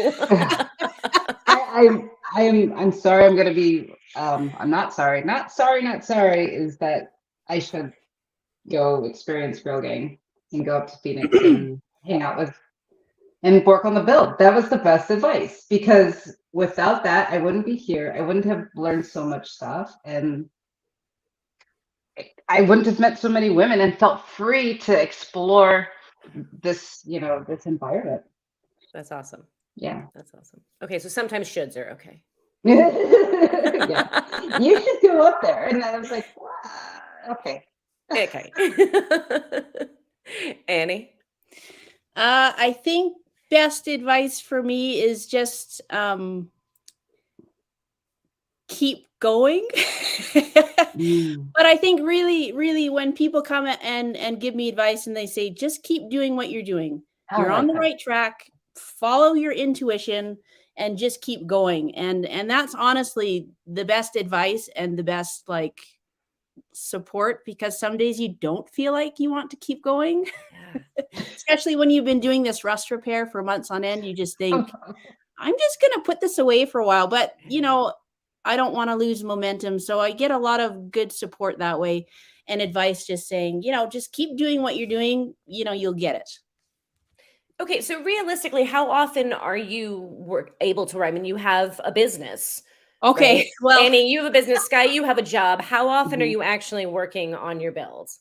I'm sorry. I'm gonna be. I'm not sorry. Not sorry. Is that I should go experience grilling and go up to Phoenix and hang out with and work on the build. That was the best advice, because without that, I wouldn't be here. I wouldn't have learned so much stuff, and I wouldn't have met so many women and felt free to explore this, this environment. That's awesome. Yeah. That's awesome. Okay, so sometimes shoulds are okay. Yeah. You should go up there. And I was like, wow. Okay. Okay. Annie? I think best advice for me is just keep going. But I think really when people come and give me advice and they say, just keep doing what you're doing. You're on the right track. Follow your intuition and just keep going. And that's honestly the best advice and the best support, because some days you don't feel like you want to keep going. Especially when you've been doing this rust repair for months on end. You just think, I'm just going to put this away for a while. But, I don't want to lose momentum. So I get a lot of good support that way, and advice just saying, just keep doing what you're doing. You'll get it. Okay. So realistically, how often are you able to, I mean, you have a business. Okay. Right? Well, Annie, you have a business. Skye, you have a job. How often are you actually working on your builds?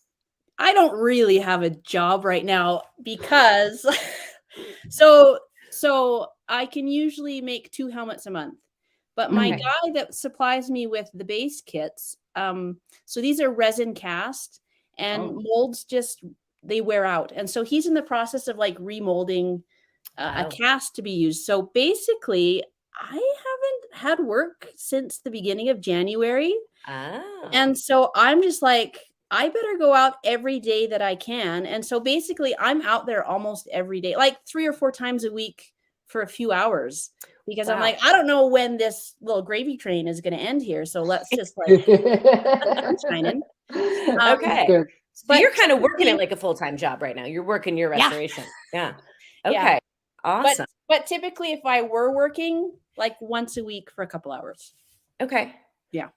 I don't really have a job right now because so I can usually make 2 helmets a month. But my guy that supplies me with the base kits, so these are resin cast, and molds they wear out. And so he's in the process of remolding a cast to be used. So basically, I haven't had work since the beginning of January. And so I'm just like, I better go out every day that I can. And so basically I'm out there almost every day, 3 or 4 times a week for a few hours, because I'm like, I don't know when this little gravy train is going to end here. So let's just shining. Okay. So you're kind of working it like a full-time job right now. You're working your restoration. Yeah. Okay. Yeah. Awesome. But typically if I were working once a week for a couple hours. Okay. Yeah.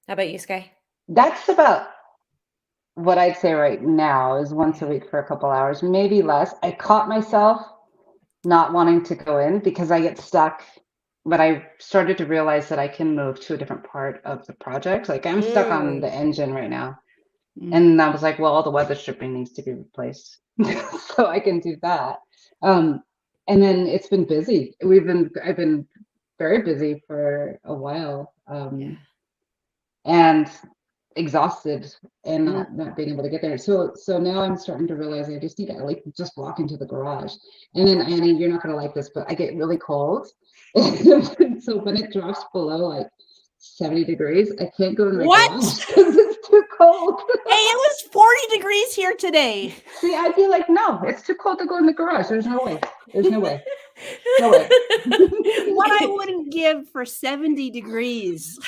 How about you, Skye? That's about what I'd say right now, is once a week for a couple hours, maybe less. I caught myself not wanting to go in because I get stuck, but I started to realize that I can move to a different part of the project. I'm stuck on the engine right now. And I was like, well, all the weather stripping needs to be replaced. So I can do that. And then it's been busy. I've been very busy for a while. And exhausted and not being able to get there. So now I'm starting to realize I just need to just walk into the garage. And then, Annie, you're not going to like this, but I get really cold. So when it drops below 70 degrees, I can't go in the garage because it's too cold. Hey, it was 40 degrees here today. See, I'd be like, no, it's too cold to go in the garage. There's no way. There's no way. No way. What I wouldn't give for 70 degrees.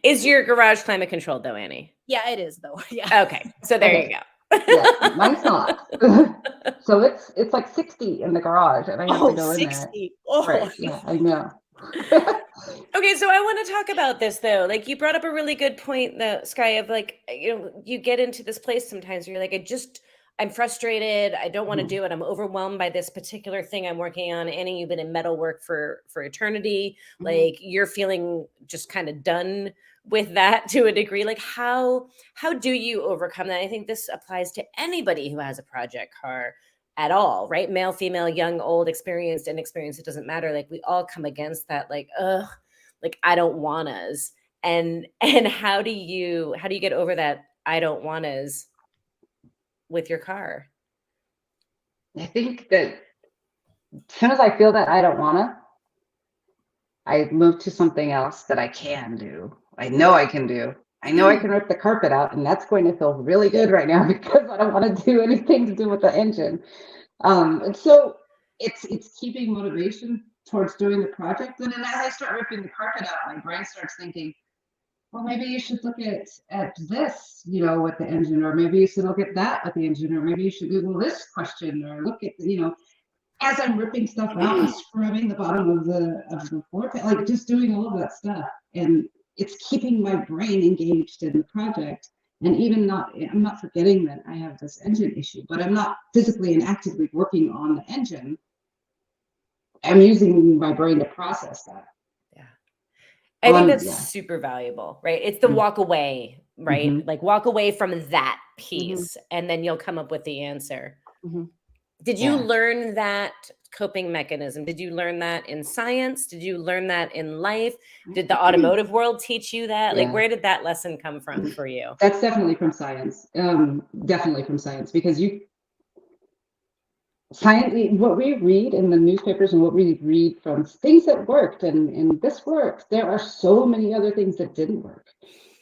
Is your garage climate controlled though, Annie? Yeah, it is though. Yeah. Okay. So there you go. Yeah, mine's not. So it's 60 in the garage, and I have to go 60. in there. Right. Yeah, I know. Okay, so I want to talk about this though. You brought up a really good point though, Skye, of you get into this place sometimes where you're like, I'm frustrated. I don't want to do it. I'm overwhelmed by this particular thing I'm working on. Annie, you've been in metal work for eternity. Like you're feeling just kind of done with that to a degree. Like how do you overcome that? I think this applies to anybody who has a project car at all, right? Male, female, young, old, experienced, inexperienced, it doesn't matter. Like we all come against that, like, ugh, like I don't wannas. And how do you get over that I don't wannas with your car? I think that as soon as I feel that I don't wanna, I move to something else that I can do. I know I can do. I know I can rip the carpet out, and that's going to feel really good right now because I don't want to do anything to do with the engine. And so it's keeping motivation towards doing the project. And then as I start ripping the carpet out, my brain starts thinking, well, maybe you should look at this, you know, with the engine, or maybe you should look at that with the engine, or maybe you should Google this question, or look at, you know, as I'm ripping stuff out and scrubbing the bottom of the floor, like just doing all of that stuff. And it's keeping my brain engaged in the project. And even I'm not forgetting that I have this engine issue, but I'm not physically and actively working on the engine. I'm using my brain to process that. Yeah. I think that's Yeah. super valuable, right? It's the walk away, right? Like walk away from that piece and then you'll come up with the answer. Did you learn that coping mechanism? Did you learn that in science? Did you learn that in life? Did the automotive world teach you that? Like, where did that lesson come from for you? That's definitely from science. Definitely from science, because what we read in the newspapers and what we read from things that worked and this worked, there are so many other things that didn't work.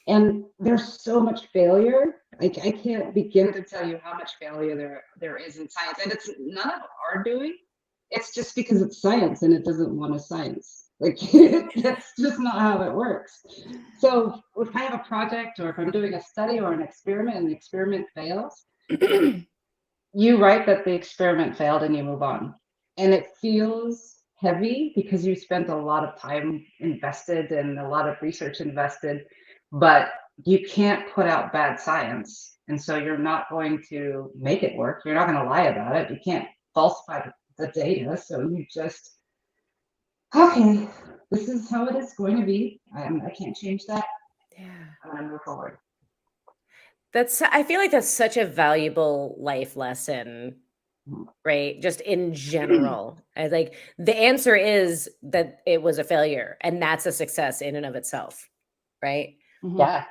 And there's so much failure. Like I can't begin to tell you how much failure there is in science. And it's none of our doing. It's just because it's science and it doesn't want a science. Like that's just not how it works. So if I have a project or if I'm doing a study or an experiment and the experiment fails, you write that the experiment failed and you move on. And it feels heavy because you spent a lot of time invested and a lot of research invested, but you can't put out bad science. And so you're not going to make it work. You're not going to lie about it. You can't falsify the data. So you just, okay, this is how it is going to be. I can't change that. Yeah. I'm going to move forward. I feel like that's such a valuable life lesson, right? Just in general. I like the answer is that it was a failure and that's a success in and of itself, right? Yeah.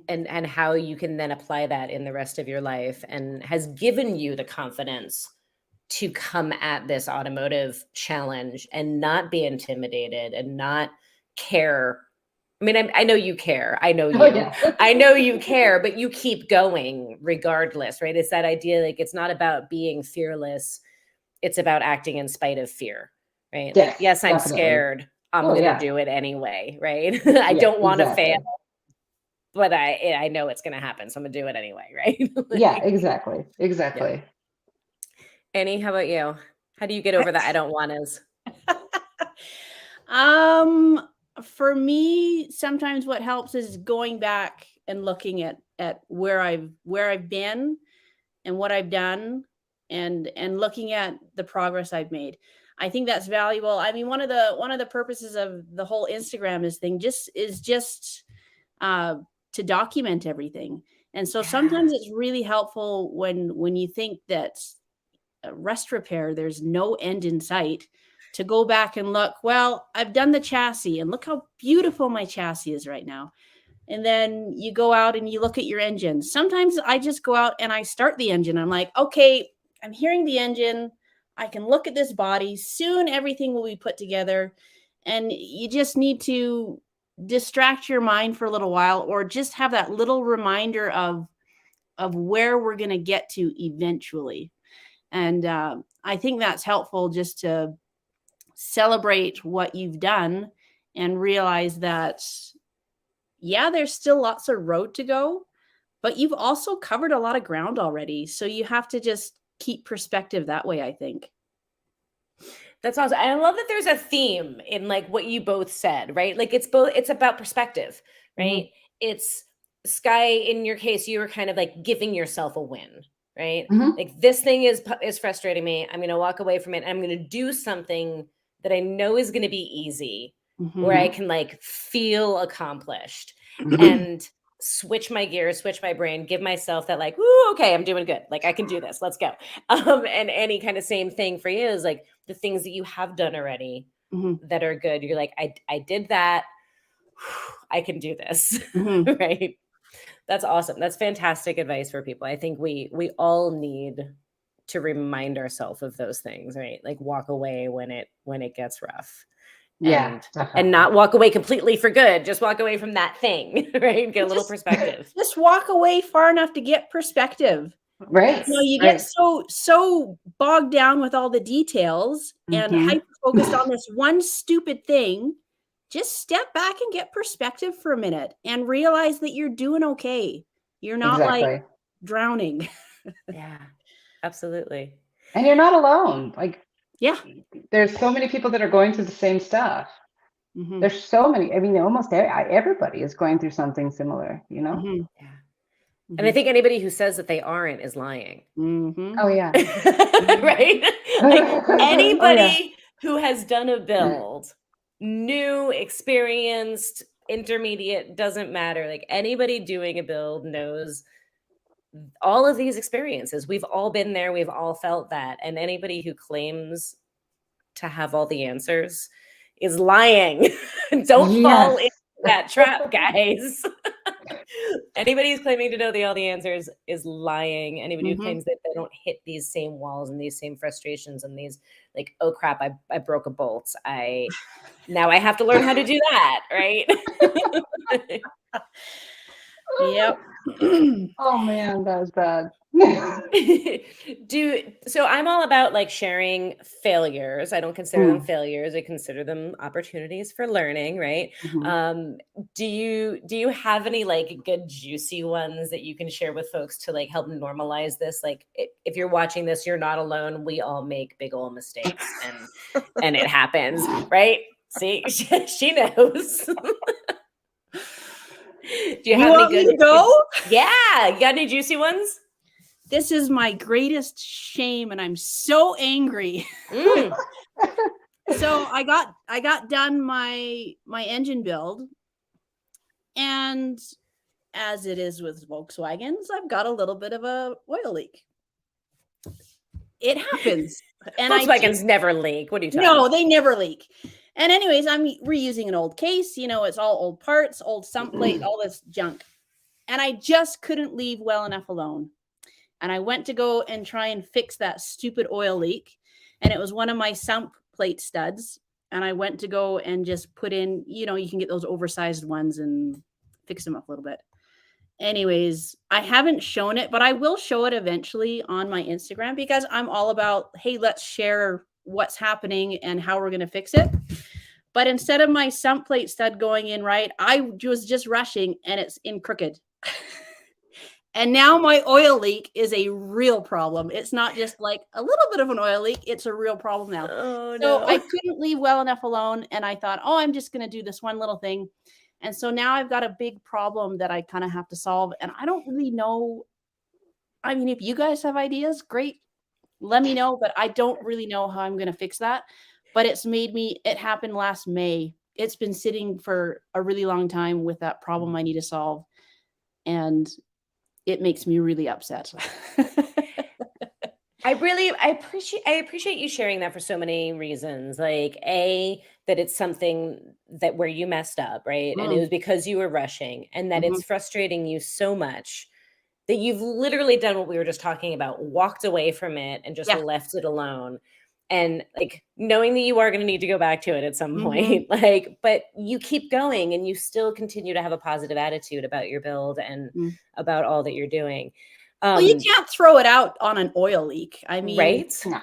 And how you can then apply that in the rest of your life and has given you the confidence to come at this automotive challenge and not be intimidated and not care. I mean, I know you care. I know you. I know you care, but you keep going regardless, right? It's that idea, like it's not about being fearless. It's about acting in spite of fear, right? Like, yes, I'm scared. I'm going to do it anyway, right? I don't want to fail, but I know it's going to happen. So I'm going to do it anyway, right? Like, yeah, exactly. Exactly. Yeah. Annie, how about you? How do you get over that I don't want us? For me, sometimes what helps is going back and looking at where I've been and what I've done and looking at the progress I've made. I think that's valuable. I mean, one of the purposes of the whole Instagram is just to document everything. And so sometimes it's really helpful when you think that rust repair, there's no end in sight, to go back and look, well, I've done the chassis and look how beautiful my chassis is right now. And then you go out and you look at your engine. Sometimes I just go out and I start the engine. I'm like, okay, I'm hearing the engine. I can look at this body. Soon everything will be put together. And you just need to distract your mind for a little while, or just have that little reminder of where we're going to get to eventually. And I think that's helpful, just to celebrate what you've done and realize that, yeah, there's still lots of road to go, but you've also covered a lot of ground already. So you have to just keep perspective that way, I think. That's awesome. And I love that there's a theme in like what you both said, right? Like it's about perspective, right? It's Skye, in your case, you were kind of like giving yourself a win, right? Mhm. Like this thing is frustrating me. I'm going to walk away from it. And I'm going to do something that I know is going to be easy, where I Mhm. can like feel accomplished Mhm. and switch my gears, switch my brain, give myself that like, "Ooh, okay, I'm doing good. Like I can do this. Let's go." And any kind of same thing for you is like the things that you have done already Mhm. that are good. You're like, I did that. I can do this. Mhm. Right? That's awesome. That's fantastic advice for people. I think we all need to remind ourselves of those things, right? Like walk away when it gets rough. Yeah, And definitely. not walk away completely for good. Just walk away from that thing, right? Get a little Just perspective. just walk away far enough to get perspective. Right, You know, you get right. so bogged down with all the details and Mhm. hyper focused on this one stupid thing. Just step back and get perspective for a minute and realize that you're doing okay. You're not like Exactly. drowning. Yeah, absolutely. And you're not alone. Like, Yeah. there's so many people that are going through the same stuff. Mhm. There's so many. I mean, almost everybody is going through something similar, you know? Mhm. Yeah. And I Mhm. think anybody who says that they aren't is lying. Mhm. Oh, yeah. Mhm. Right? Like Oh, yeah. anybody who has done a build, new, experienced, intermediate, doesn't matter. Like anybody doing a build knows all of these experiences. We've all been there, we've all felt that. And anybody who claims to have all the answers is lying. Don't fall into Yes. that trap, guys. Anybody who's claiming to know all the answers is lying. Anybody who Mhm. claims that they don't hit these same walls and these same frustrations and these like, oh crap, I broke a bolt. Now I have to learn how to do that, right? Yep. Oh, man, that was bad. So I'm all about like sharing failures. I don't consider them Mm, failures. I consider them opportunities for learning, right? mhm. Um, do you have any like good juicy ones that you can share with folks to like help normalize this? Like if you're watching this, you're not alone. We all make big old mistakes and it happens, right? See, she knows. Do you You have any want me good, to go? yeah, you got any juicy ones? This is my greatest shame and I'm so angry. Mm. So I got done my engine build, and as it is with Volkswagens, I've got a little bit of a oil leak. It happens. And I just Volkswagens never leak. What are you talking no, about? they never leak. And anyways, I'm reusing an old case, it's all old parts, old sump plate, all this junk. And I just couldn't leave well enough alone. And I went to go and try and fix that stupid oil leak. And it was one of my sump plate studs. And I went to go and just put in, you can get those oversized ones and fix them up a little bit. Anyways, I haven't shown it, but I will show it eventually on my Instagram because I'm all about, hey, let's share what's happening and how we're going to fix it. But instead of my sump plate stud going in right, I was just rushing and it's in crooked. And now my oil leak is a real problem. It's not just like a little bit of an oil leak, it's a real problem now. Oh So I no. couldn't leave well enough alone. And I thought, oh, I'm just going to do this one little thing. And so now I've got a big problem that I kind of have to solve. And I don't really know. I mean, if you guys have ideas, great. Let me know. But I don't really know how I'm going to fix that. But it happened last May. It's been sitting for a really long time with that problem I need to solve. And it makes me really upset. I appreciate you sharing that for so many reasons. Like that it's something that where you messed up, right? And it Mm, was because you were rushing and that mhm. it's frustrating you so much that you've literally done what we were just talking about, walked away from it and just Yeah. left it alone. And like knowing that you are going to need to go back to it at some Mhm. point, like, but you keep going and you still continue to have a positive attitude about your build and Mm. about all that you're doing. Well, you Um, can't throw it out on an oil leak. I mean, right? No.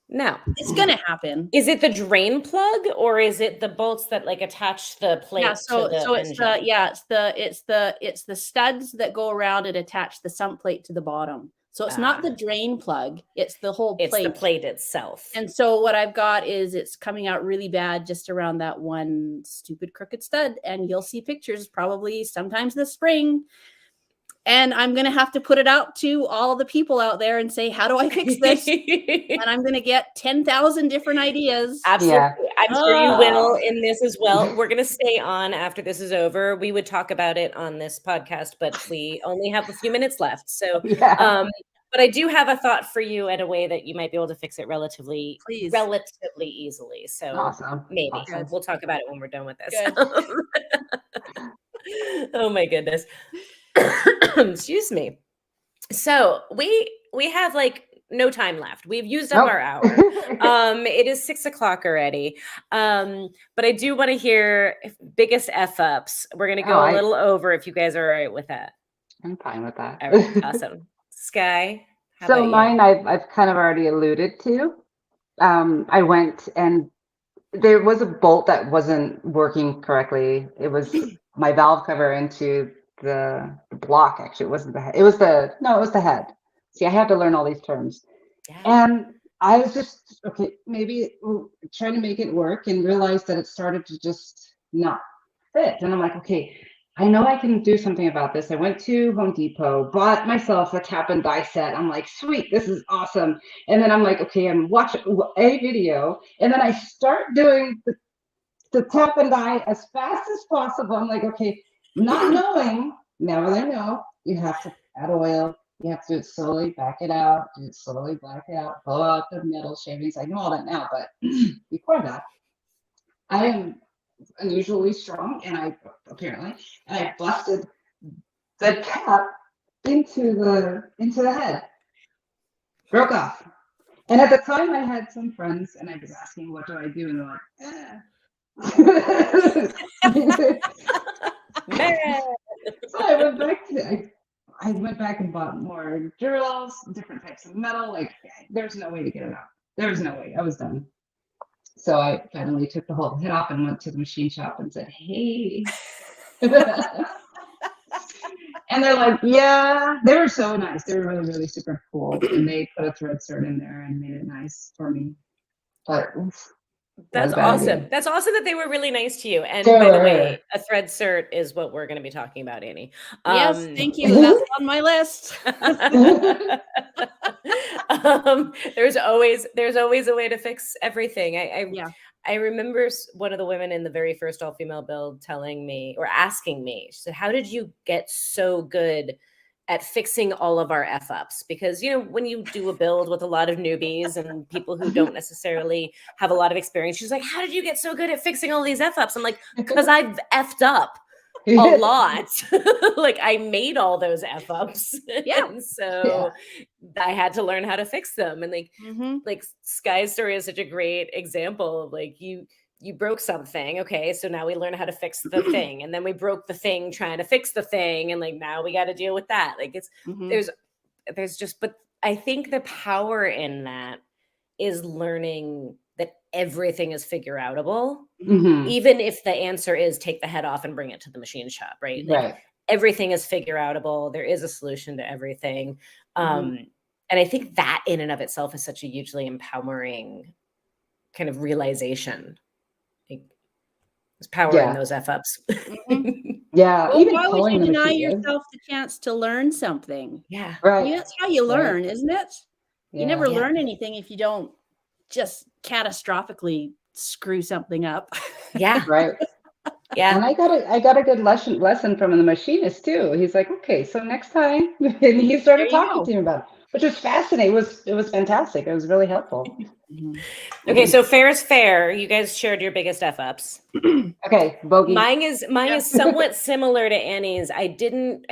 No. it's gonna happen. Is it the drain plug or is it the bolts that like attach the Yeah, plate to so the it's the engine? yeah, it's the studs that go around and attach the sump plate to the bottom. So it's not Ah, the drain plug, it's the whole it's the plate. plate itself. And so what I've got is it's coming out really bad just around that one stupid crooked stud, and you'll see pictures probably sometimes this spring. And I'm going to have to put it out to all the people out there and say, how do I fix this? And I'm going to get 10,000 different ideas. Absolutely. Yeah. I'm sure you will in this as well. We're going to stay on after this is over. We would talk about it on this podcast, but we only have a few minutes left. So, Yeah. but I do have a thought for you and a way that you might be able to fix it relatively easily. So Awesome. maybe Awesome. we'll talk about it when we're done with this. Good. Oh my goodness. Excuse me. So we have like no time left. We've used up Nope. our hour. It is 6:00 already. But I do want to hear biggest F ups. We're gonna go a little over if you guys are all right with that. I'm fine with that. All right, awesome. Skye, how So about mine, you? I've kind of already alluded to. I went and there was a bolt that wasn't working correctly. It was my valve cover into the block. Actually, it wasn't the head. It was the head. See, I had to learn all these terms. Yeah. And I was just, okay, maybe trying to make it work and realized that it started to just not fit. And I'm like, okay, I know I can do something about this. I went to Home Depot, bought myself a tap and die set. I'm like, sweet, this is awesome. And then I'm like, okay, I'm watching a video. And then I start doing the tap and die as fast as possible. I'm like, okay, not knowing, now that I know, you have to add oil. You have to do it slowly, back it out, do it slowly, back it out, blow out the metal shavings. I know all that now, but before that, I am unusually strong, and I busted the cap into the head, broke off. And at the time, I had some friends, and I was asking, "What do I do?" And they're like, So I went back and bought more drills, different types of metal. Like, there's no way to get it out. There's no way. I was done. So I finally took the whole head off and went to the machine shop and said, "Hey." And they're like, "Yeah." They were so nice. They were really, really super cool. And they put a thread cert in there and made it nice for me. But That's awesome. That's awesome that they were really nice to you. And sure. by the way, a thread cert is what we're going to be talking about, Annie. Yes, thank you. That's on my list. There's always a way to fix everything. I remember one of the women in the very first all-female build telling me or asking me, she said, "How did you get so good at fixing all of our F-ups?" Because, when you do a build with a lot of newbies and people who don't necessarily have a lot of experience, she's like, "How did you get so good at fixing all these F-ups?" I'm like, "Because I've F'd up a lot." Like, I made all those F-ups. Yeah. And so I had to learn how to fix them. And like Skye's story is such a great example of like, you broke something. Okay. So now we learn how to fix the thing. And then we broke the thing trying to fix the thing. And like, now we got to deal with that. Like there's just, but I think the power in that is learning that everything is figure outable, even if the answer is take the head off and bring it to the machine shop, right? Like everything is figure outable. There is a solution to everything. And I think that in and of itself is such a hugely empowering kind of realization. Like, there's power in those F-ups. Yeah. Well, why would you deny yourself the chance to learn something? Yeah. Right. That's how you learn, isn't it? Yeah. You never learn anything if you don't just catastrophically screw something up. Yeah. Right. Yeah. And I got a good lesson from the machinist too. He's like, "Okay, so next time," and he started talking to me about it, which was fascinating. It was fantastic. It was really helpful. Okay, so fair is fair. You guys shared your biggest F-ups. Okay, bogey. Mine is somewhat similar to Annie's. I didn't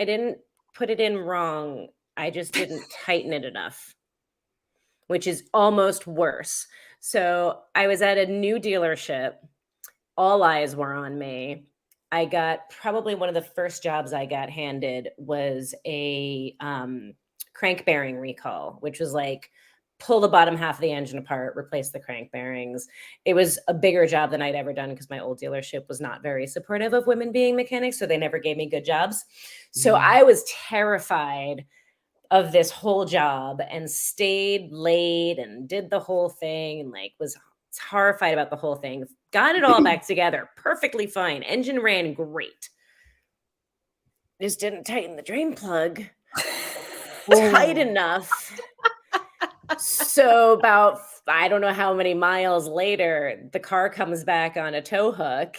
put it in wrong. I just didn't tighten it enough, which is almost worse. So I was at a new dealership. All eyes were on me. I got probably one of the first jobs I got handed was a crank bearing recall, which was like pull the bottom half of the engine apart, replace the crank bearings. It was a bigger job than I'd ever done because my old dealership was not very supportive of women being mechanics, so they never gave me good jobs. So I was terrified of this whole job and stayed late and did the whole thing and like was horrified about the whole thing. Got it all back together perfectly fine. Engine ran great. just didn't tighten the drain plug Whoa. tight enough. So about, I don't know how many miles later, the car comes back on a tow hook.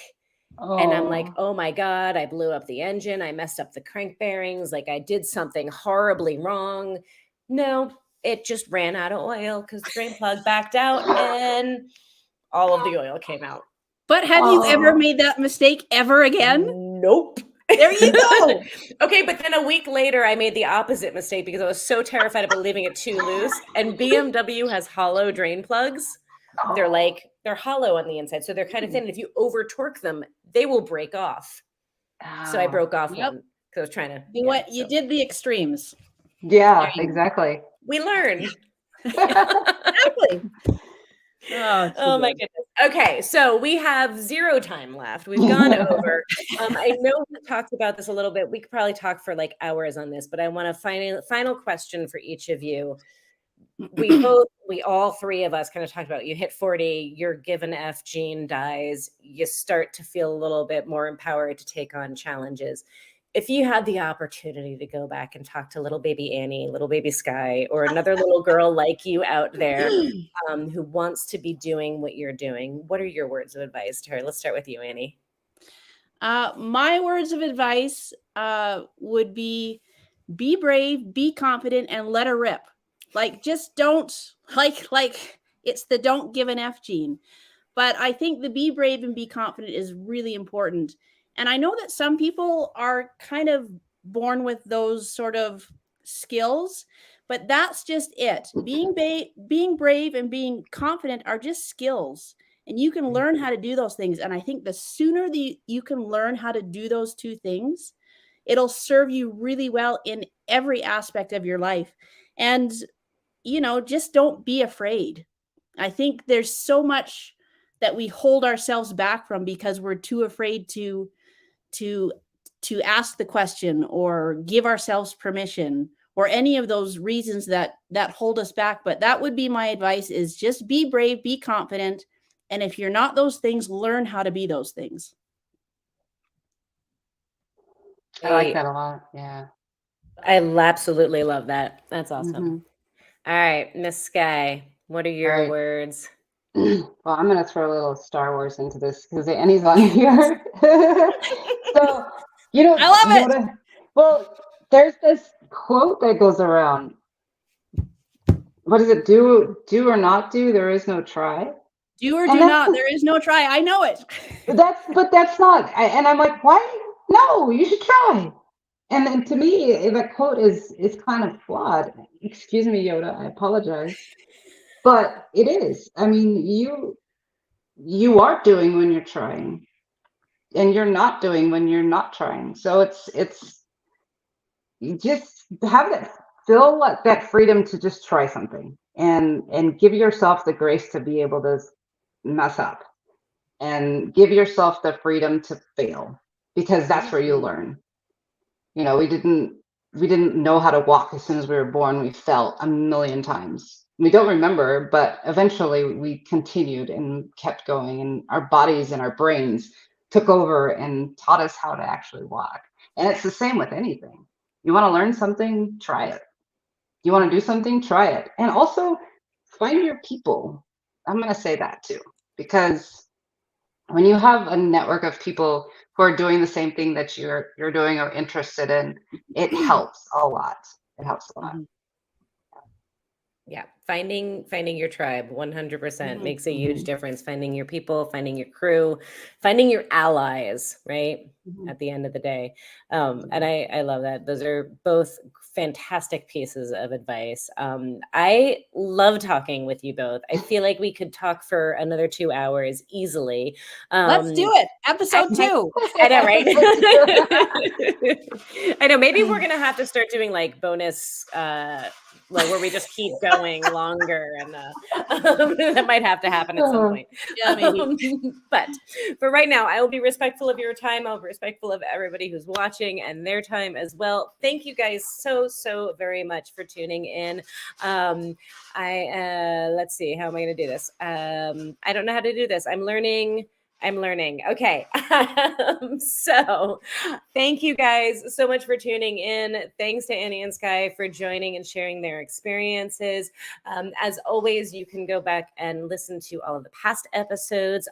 And I'm like, oh my God, I blew up the engine. I messed up the crank bearings. Like I did something horribly wrong. No, it just ran out of oil because the drain plug backed out and all of the oil came out. But have you ever made that mistake ever again? Nope. There you go. Okay, but then a week later, I made the opposite mistake because I was so terrified about leaving it too loose. And BMW has hollow drain plugs. They're hollow on the inside, so they're kind of thin. If you over torque them, they will break off. So I broke off one because I was trying to. You did the extremes. Yeah, exactly. We learned. Exactly. Oh my goodness. Okay, so we have 0 time left. We've gone over. I know we talked about this a little bit. We could probably talk for like hours on this, but I want a final question for each of you. We all 3 of us kind of talked about, you hit 40, your given F gene dies, you start to feel a little bit more empowered to take on challenges. If you had the opportunity to go back and talk to little baby Annie, little baby Skye, or another little girl like you out there who wants to be doing what you're doing, what are your words of advice to her? Let's start with you, Annie. My words of advice would be brave, be confident, and let her rip. Like, just don't, like it's the don't give an F gene. But I think the be brave and be confident is really important. And I know that some people are kind of born with those sort of skills, but that's just it. Being brave and being confident are just skills. And you can learn how to do those things. And I think the sooner you can learn how to do those 2 things, it'll serve you really well in every aspect of your life. And, just don't be afraid. I think there's so much that we hold ourselves back from because we're too afraid to ask the question or give ourselves permission or any of those reasons that hold us back. But that would be my advice, is just be brave, be confident. And if you're not those things, learn how to be those things. I like that a lot. Yeah. I absolutely love that. That's awesome. All right, Miss Skye, what are your words? Well, I'm going to throw a little Star Wars into this because Annie's on here. So, I love it. Well, there's this quote that goes around. What is it? Do or not do? There is no try. Do or do not. There is no try. I know it. But that's not. And I'm like, why? No, you should try. And to me, that quote is kind of flawed. Excuse me, Yoda. I apologize. But it is. I mean, you are doing when you're trying, and you're not doing when you're not trying. So it's you just have that freedom to just try something and give yourself the grace to be able to mess up, and give yourself the freedom to fail, because that's where you learn. We didn't know how to walk as soon as we were born. We fell a million times. We don't remember, but eventually we continued and kept going, and our bodies and our brains took over and taught us how to actually walk. And it's the same with anything. You want to learn something, try it. You want to do something, try it. And also find your people. I'm going to say that too, because when you have a network of people who are doing the same thing that you're doing or interested in, it helps a lot. It helps a lot. Yeah, finding your tribe 100% makes a huge difference. Finding your people, finding your crew, finding your allies, right? At the end of the day. And I love that. Those are both fantastic pieces of advice. I love talking with you both. I feel like we could talk for another 2 hours easily. Let's do it. Episode 2. I know, right? I know. Maybe we're gonna have to start doing like bonus, like where we just keep going longer, and that might have to happen at some point. Yeah, maybe. But for right now, I will be respectful of your time. I'll be respectful of everybody who's watching and their time as well. Thank you guys so very much for tuning in. Let's see, how am I going to do this? I don't know how to do this. I'm learning I'm learning. Okay. So thank you guys so much for tuning in. Thanks to Annie and Skye for joining and sharing their experiences. As always, you can go back and listen to all of the past episodes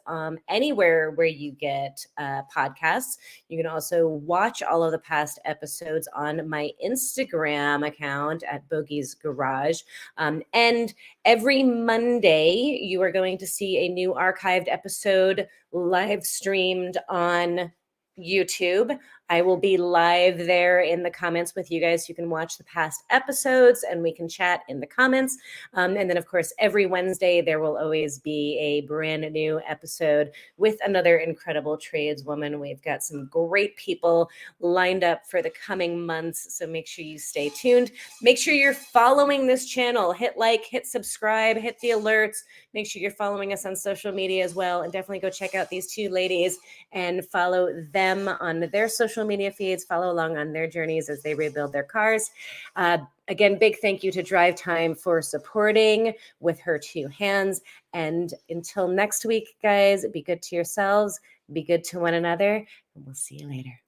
anywhere where you get podcasts. You can also watch all of the past episodes on my Instagram account at Bogey's Garage. And every Monday, you are going to see a new archived episode live streamed on YouTube. I will be live there in the comments with you guys. You can watch the past episodes and we can chat in the comments. And then, of course, every Wednesday, there will always be a brand new episode with another incredible tradeswoman. We've got some great people lined up for the coming months. So make sure you stay tuned. Make sure you're following this channel. Hit like, hit subscribe, hit the alerts. Make sure you're following us on social media as well. And definitely go check out these two ladies and follow them on their social media feeds. Follow along on their journeys as they rebuild their cars. Again, big thank you to Drive Time for supporting with her two hands. And until next week, guys, be good to yourselves, be good to one another, and we'll see you later.